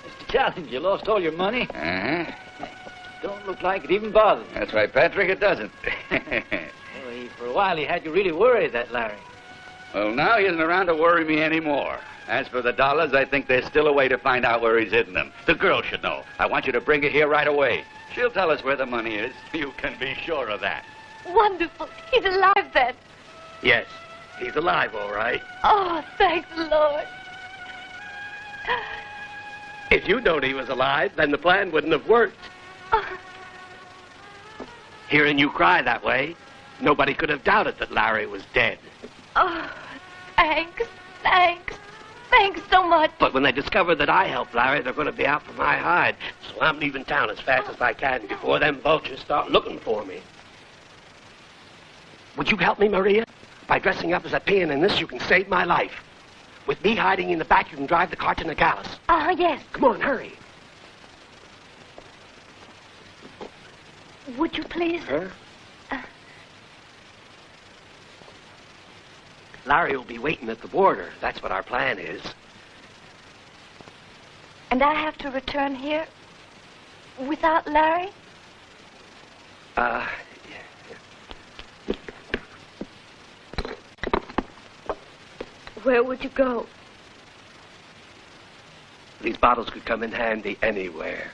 Mr. Challenge, you lost all your money? Uh-huh. Don't look like it even bothered you. That's right, Patrick, it doesn't. For a while, he had you really worried, that Larry. Well, now he isn't around to worry me anymore. As for the dollars, I think there's still a way to find out where he's hidden them. The girl should know. I want you to bring her here right away. She'll tell us where the money is. You can be sure of that. Wonderful. He's alive then. Yes, he's alive, all right. Oh, thank the Lord. If you'd known he was alive, then the plan wouldn't have worked. Hearing you cry that way, nobody could have doubted that Larry was dead. Oh, thanks. Thanks so much. But when they discover that I helped Larry, they're going to be out for my hide. So I'm leaving town as fast as I can before them vultures start looking for me. Would you help me, Maria? By dressing up as a peon in this, you can save my life. With me hiding in the back, you can drive the cart to Nogales. Yes. Come on, hurry. Would you please? Huh? Larry will be waiting at the border. That's what our plan is. And I have to return here without Larry? Where would you go? These bottles could come in handy anywhere.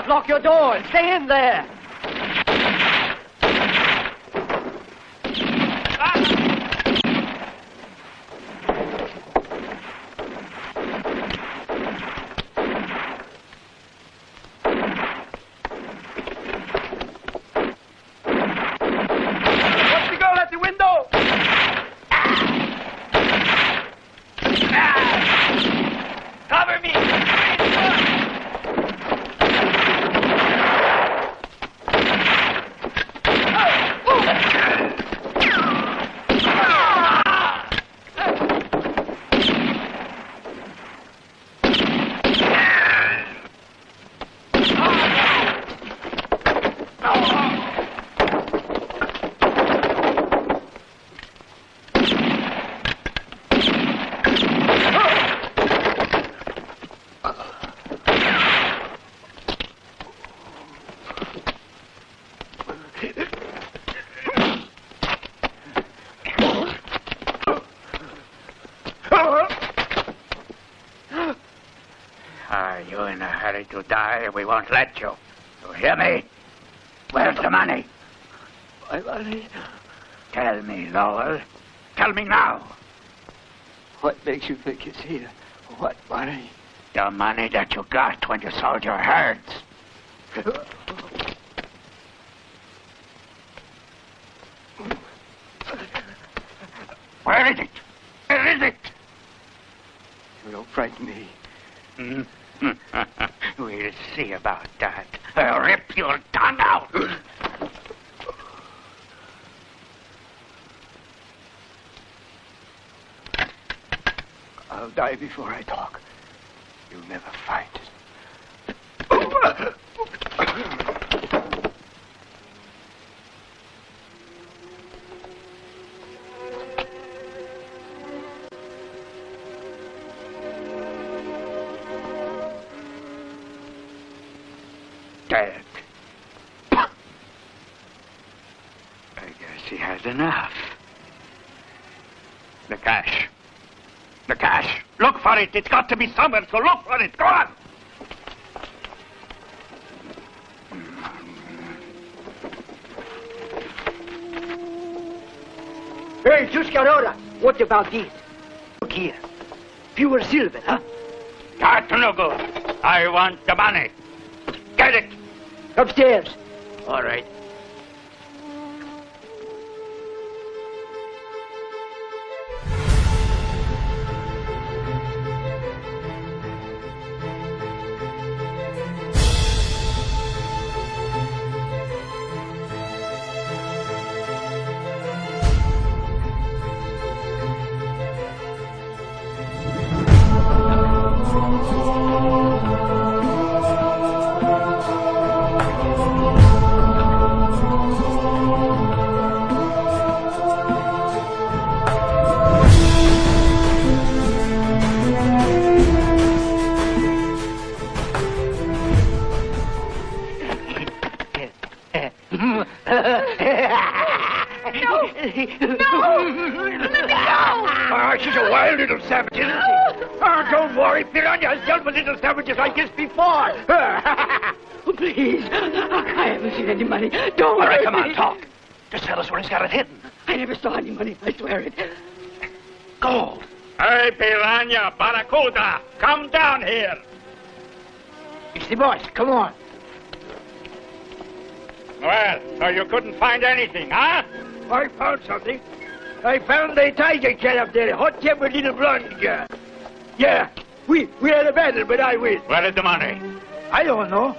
Lock your door and stay in there. to die, we won't let you. You hear me? Where's the money? My money? Tell me, Lowell. Tell me now. What makes you think it's here? What money? The money that you got when you sold your herds. Where is it? Where is it? You don't frighten me. We'll see about that. I'll rip your tongue out. I'll die before I talk. You'll never fight. Dead. I guess he has enough. The cash. The cash. Look for it. It's got to be somewhere, so look for it. Go on. Hey, Tuscarora, what about this? Look here. Pure silver, huh? That's no good. I want the money. Get it. Upstairs. All right. She's a wild little savage, isn't she? Oh, don't worry. Piranha has dealt with little savages like this before. Please. I haven't seen any money. Don't All right, worry. come on, talk. Just tell us where he's got it hidden. I never saw any money. I swear it. Gold. Hey, Piranha, Barracuda, come down here. It's the boss. Come on. Well, so you couldn't find anything, huh? I found something. I found the tiger cat up there, hot-tempered little blonde girl. Yeah, we had a battle, but I win. Where is the money? I don't know.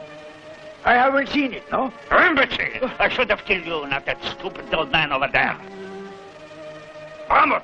I haven't seen it, no? Imbecile! I should have killed you, not that stupid old man over there. Vamos!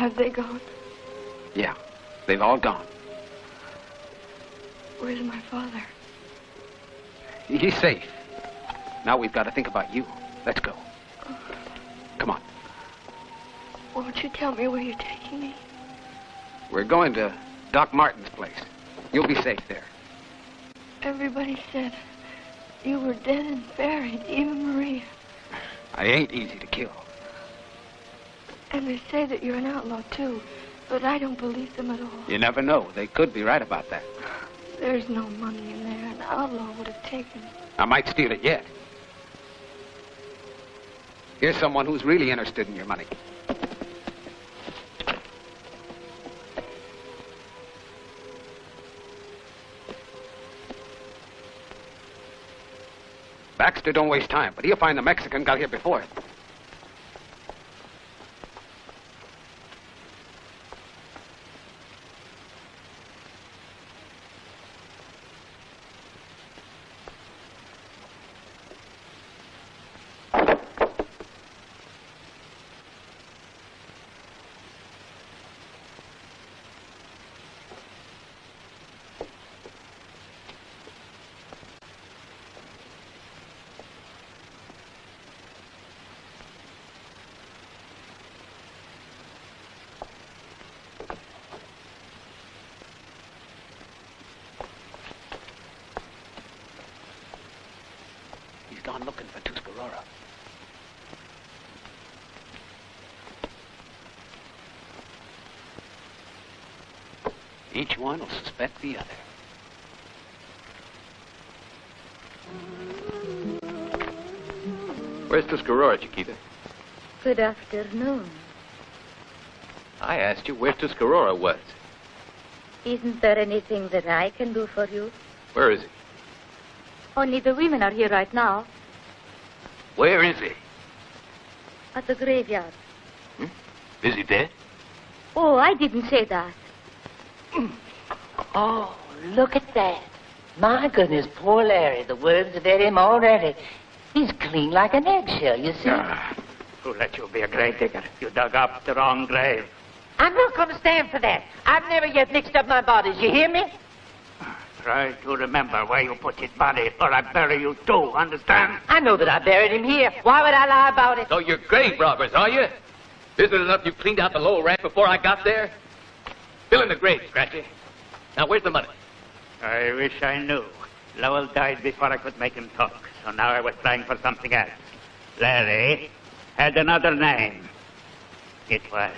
Have they gone? Yeah, they've all gone. Where's my father? He's safe. Now we've got to think about you. Let's go. Come on. Won't you tell me where you're taking me? We're going to Doc Martin's place. You'll be safe there. Everybody said you were dead and buried, even Maria. I ain't easy to kill. And they say that you're an outlaw, too. But I don't believe them at all. You never know. They could be right about that. There's no money in there. An outlaw would have taken it. I might steal it yet. Here's someone who's really interested in your money. Baxter don't waste time, but he'll find the Mexican got here before it. Gone looking for Tuscarora. Each one will suspect the other. Where's Tuscarora, Chiquita? Good afternoon. I asked you where Tuscarora was. Isn't there anything that I can do for you? Where is he? Only the women are here right now. Where is he? At the graveyard. Is he dead? Oh, I didn't say that. Oh, look at that. My goodness, poor Larry. The worms have ate him already. He's clean like an eggshell, you see. Who let you be a grave digger? You dug up the wrong grave. I'm not going to stand for that. I've never yet mixed up my bodies, you hear me? Try to remember where you put his body, or I bury you too, understand? I know that I buried him here. Why would I lie about it? So you're grave robbers, are you? Isn't it enough you cleaned out the lower rack before I got there? Fill in the grave, Scratchy. Now, where's the money? I wish I knew. Lowell died before I could make him talk, so now I was trying for something else. Larry had another name. It was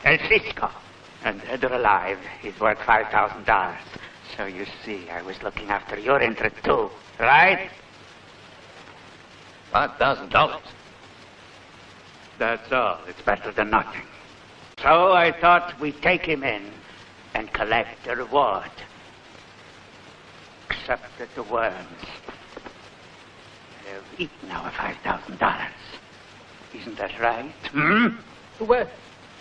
El Cisco. And dead or alive, he's worth $5,000. So you see, I was looking after your interest too, right? $5,000. That's all. It's better than nothing. So I thought we'd take him in and collect the reward. Except that the worms have eaten our $5,000. Isn't that right?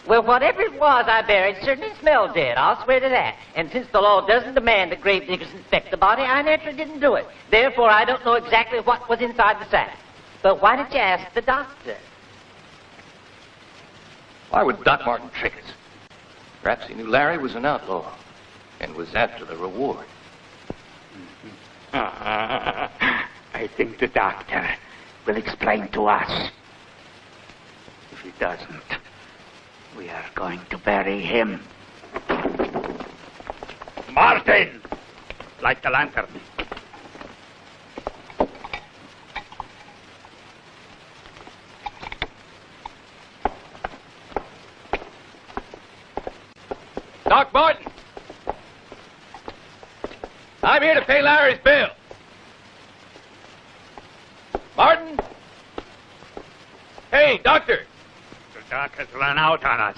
Well, whatever it was I buried certainly smelled dead. I'll swear to that. And since the law doesn't demand that grave diggers inspect the body, I naturally didn't do it. Therefore, I don't know exactly what was inside the sack. But why didn't you ask the doctor? Why would Doc Martin trick us? Perhaps he knew Larry was an outlaw and was after the reward. I think the doctor will explain to us. If he doesn't, we are going to bury him. Martin! Light the lantern. Doc Martin! I'm here to pay Larry's bill. Martin? Hey, doctor! The doc has run out on us.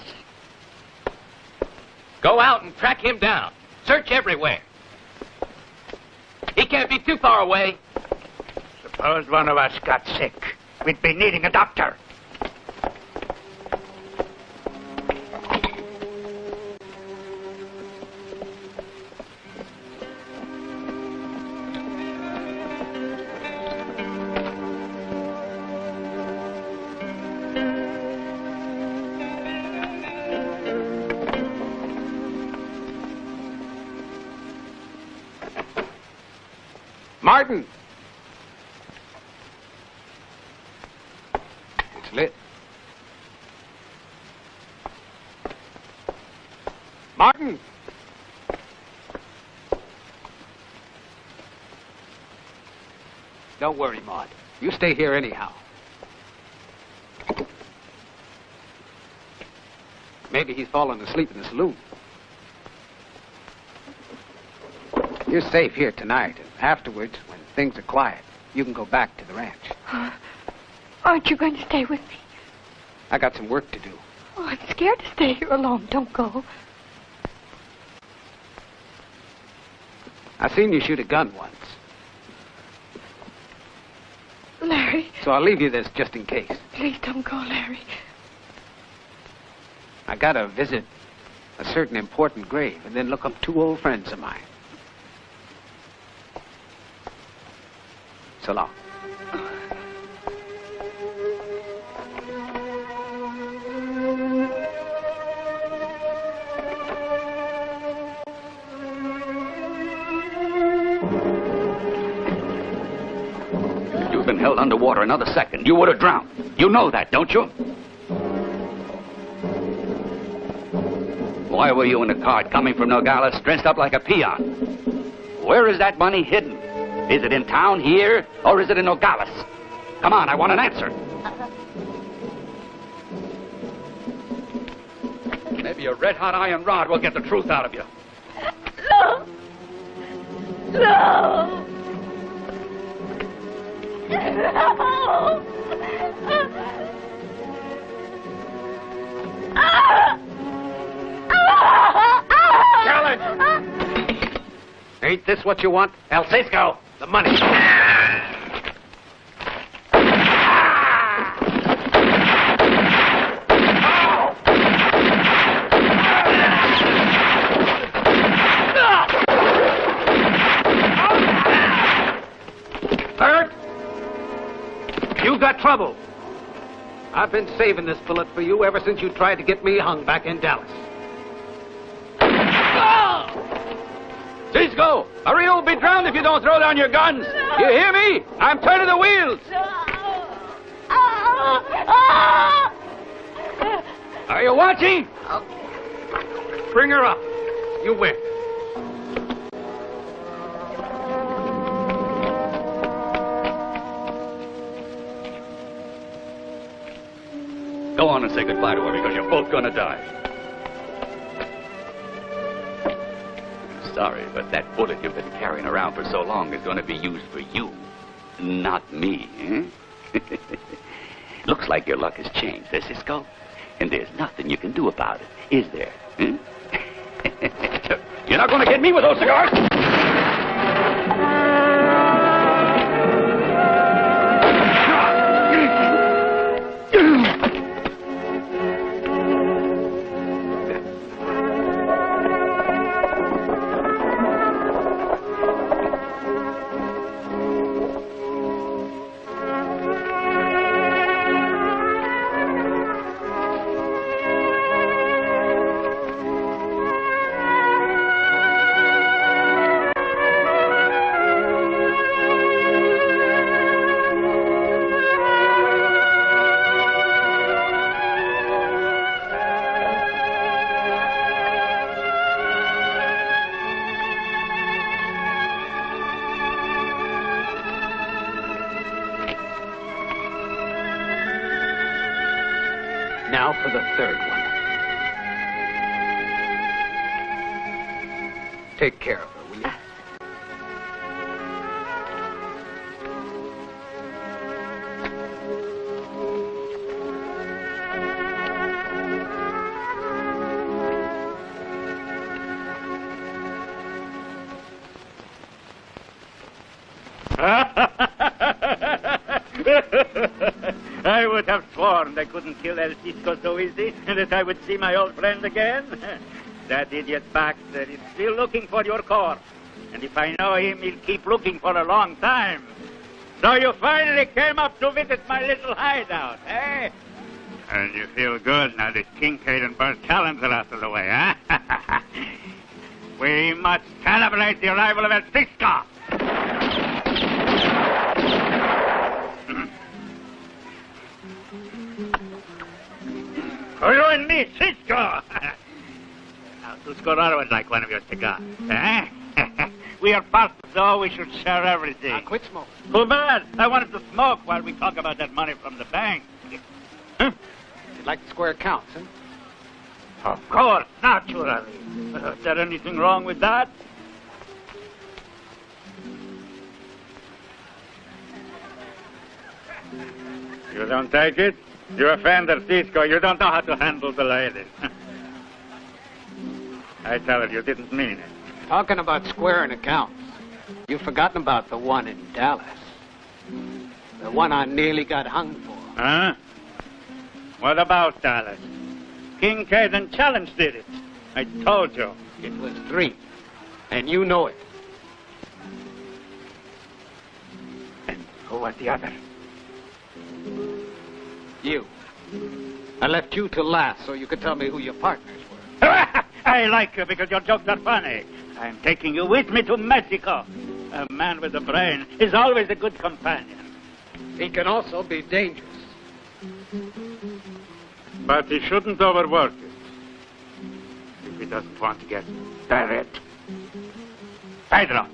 Go out and track him down. Search everywhere. He can't be too far away. Suppose one of us got sick. We'd be needing a doctor. Martin! It's lit. Martin! Don't worry, Maud. You stay here anyhow. Maybe he's fallen asleep in the saloon. You're safe here tonight, and afterwards, when things are quiet, you can go back to the ranch. Aren't you going to stay with me? I got some work to do. Oh, I'm scared to stay here alone. Don't go. I seen you shoot a gun once. Larry. So I'll leave you this just in case. Please don't go, Larry. I gotta visit a certain important grave and then look up 2 old friends of mine. So long. You've been held underwater another second. You would have drowned. You know that, don't you? Why were you in the cart coming from Nogales dressed up like a peon? Where is that money hidden? Is it in town here, or is it in Nogales? Come on, I want an answer. Maybe a red-hot iron rod will get the truth out of you. No! No! No! Challenge! Ain't this what you want? El Cisco, the money. Hurt? You got trouble. I've been saving this bullet for you ever since you tried to get me hung back in Dallas. Cisco, hurry, you'll be drowned if you don't throw down your guns. You hear me? I'm turning the wheels. Are you watching? Bring her up. You win. Go on and say goodbye to her because you're both going to die. Sorry, but that bullet you've been carrying around for so long is going to be used for you, not me. Eh? Looks like your luck has changed, Cisco. And there's nothing you can do about it, is there? Eh? You're not going to get me with those cigars! Now for the third one. Take care of her, will you? I would have sworn I couldn't kill El Cisco so easy, and that I would see my old friend again. That idiot Baxter is still looking for your corpse. And if I know him, he'll keep looking for a long time. So you finally came up to visit my little hideout, eh? And you feel good now that Kincaid and Bert Talons are out of the way, huh? We must celebrate the arrival of El Cisco. Hey, Cisco! Now, Tuscarora was like one of your cigars, eh? We are partners, so we should share everything. Now, quit smoking. Too bad. I wanted to smoke while we talk about that money from the bank. Huh? You'd like to square accounts, huh? Of course, naturally. Is there anything wrong with that? You don't take it? You offender, Cisco. You don't know how to handle the ladies. I tell her you didn't mean it. Talking about squaring accounts, you've forgotten about the one in Dallas. The one I nearly got hung for. Huh? What about Dallas? Kincaid and Challenge did it. I told you. It was 3, and you know it. And who was the other? You. I left you till last so you could tell me who your partners were. I like you because your jokes are funny. I'm taking you with me to Mexico. A man with a brain is always a good companion. He can also be dangerous. But he shouldn't overwork it. If he doesn't want to get direct. Pedro.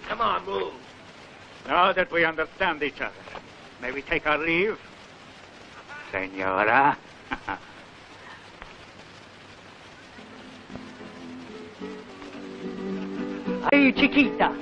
Come on, move. Now that we understand each other, may we take our leave? Senora. Hey, chiquita.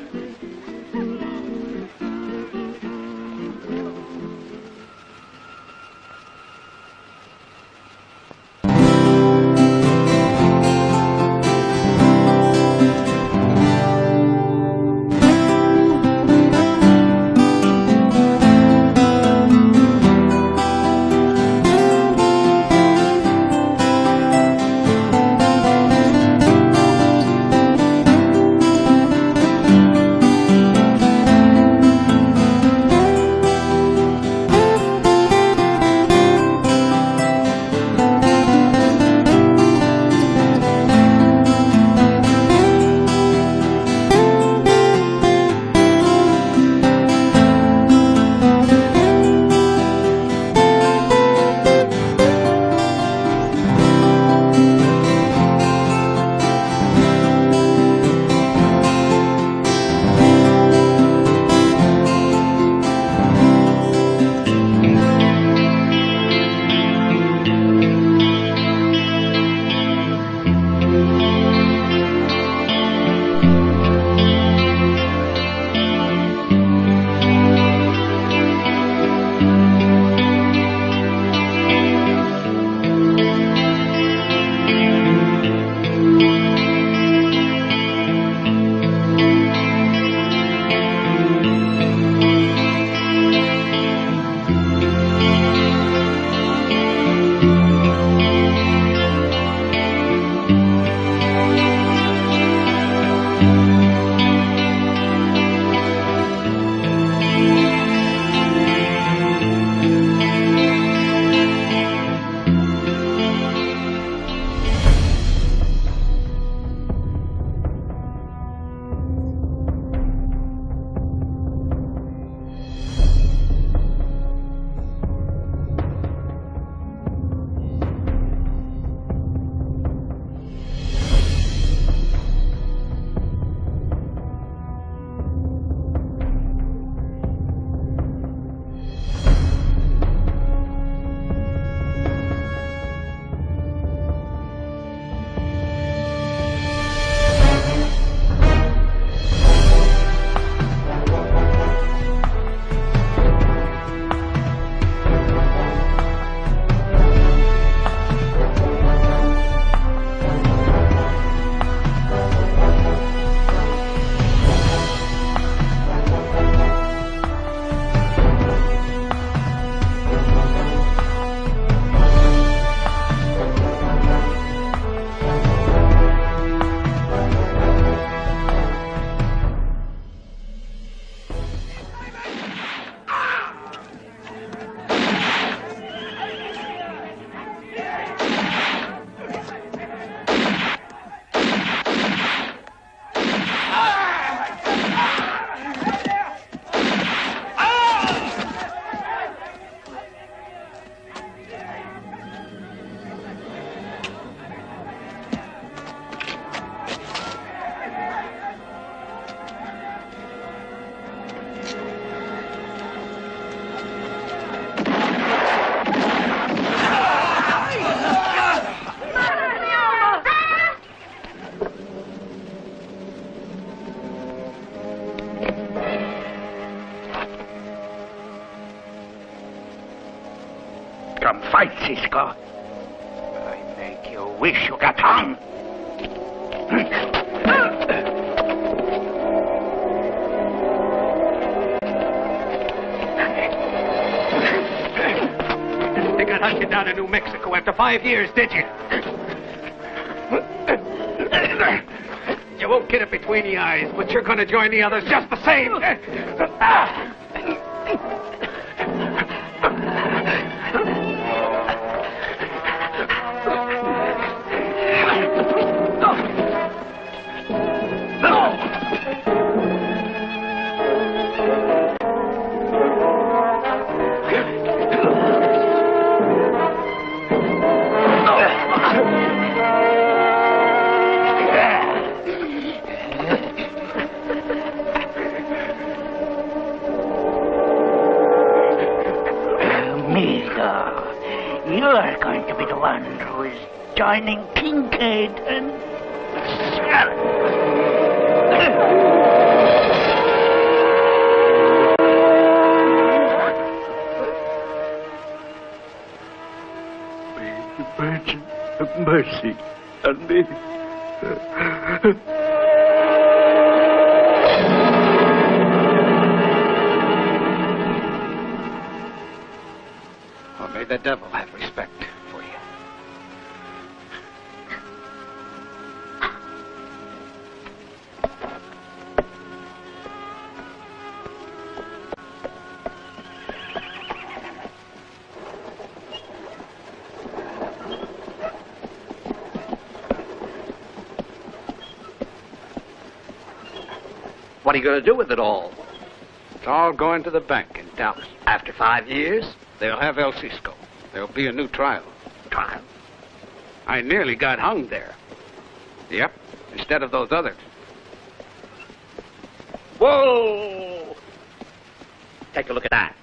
some fight, Cisco. I make you wish you got hung. They got hunted down in New Mexico after 5 years, did you? You won't get it between the eyes, but you're going to join the others just the same. You're going to be the one who is joining Kincaid and Virgin of mercy on me. Or may the devil have respect for you. What are you going to do with it all? It's all going to the bank in Dallas. After 5 years? They'll have El Cisco. There'll be a new trial. Trial? I nearly got hung there. Yep, instead of those others. Whoa! Take a look at that.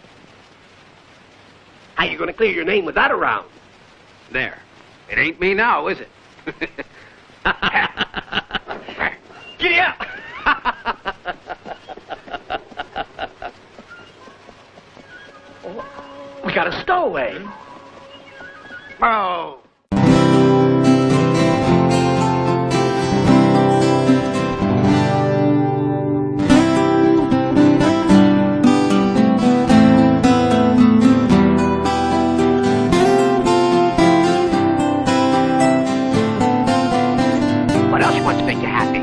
How you going to clear your name with that around? There. It ain't me now, is it? Giddy up! We got a stowaway. Oh! what else you want to make you happy?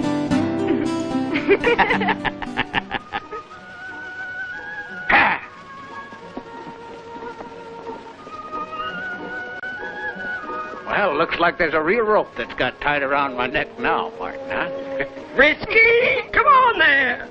Well, looks like there's a real rope that's got tied around my neck now, Martin, huh? Risky! Come on there!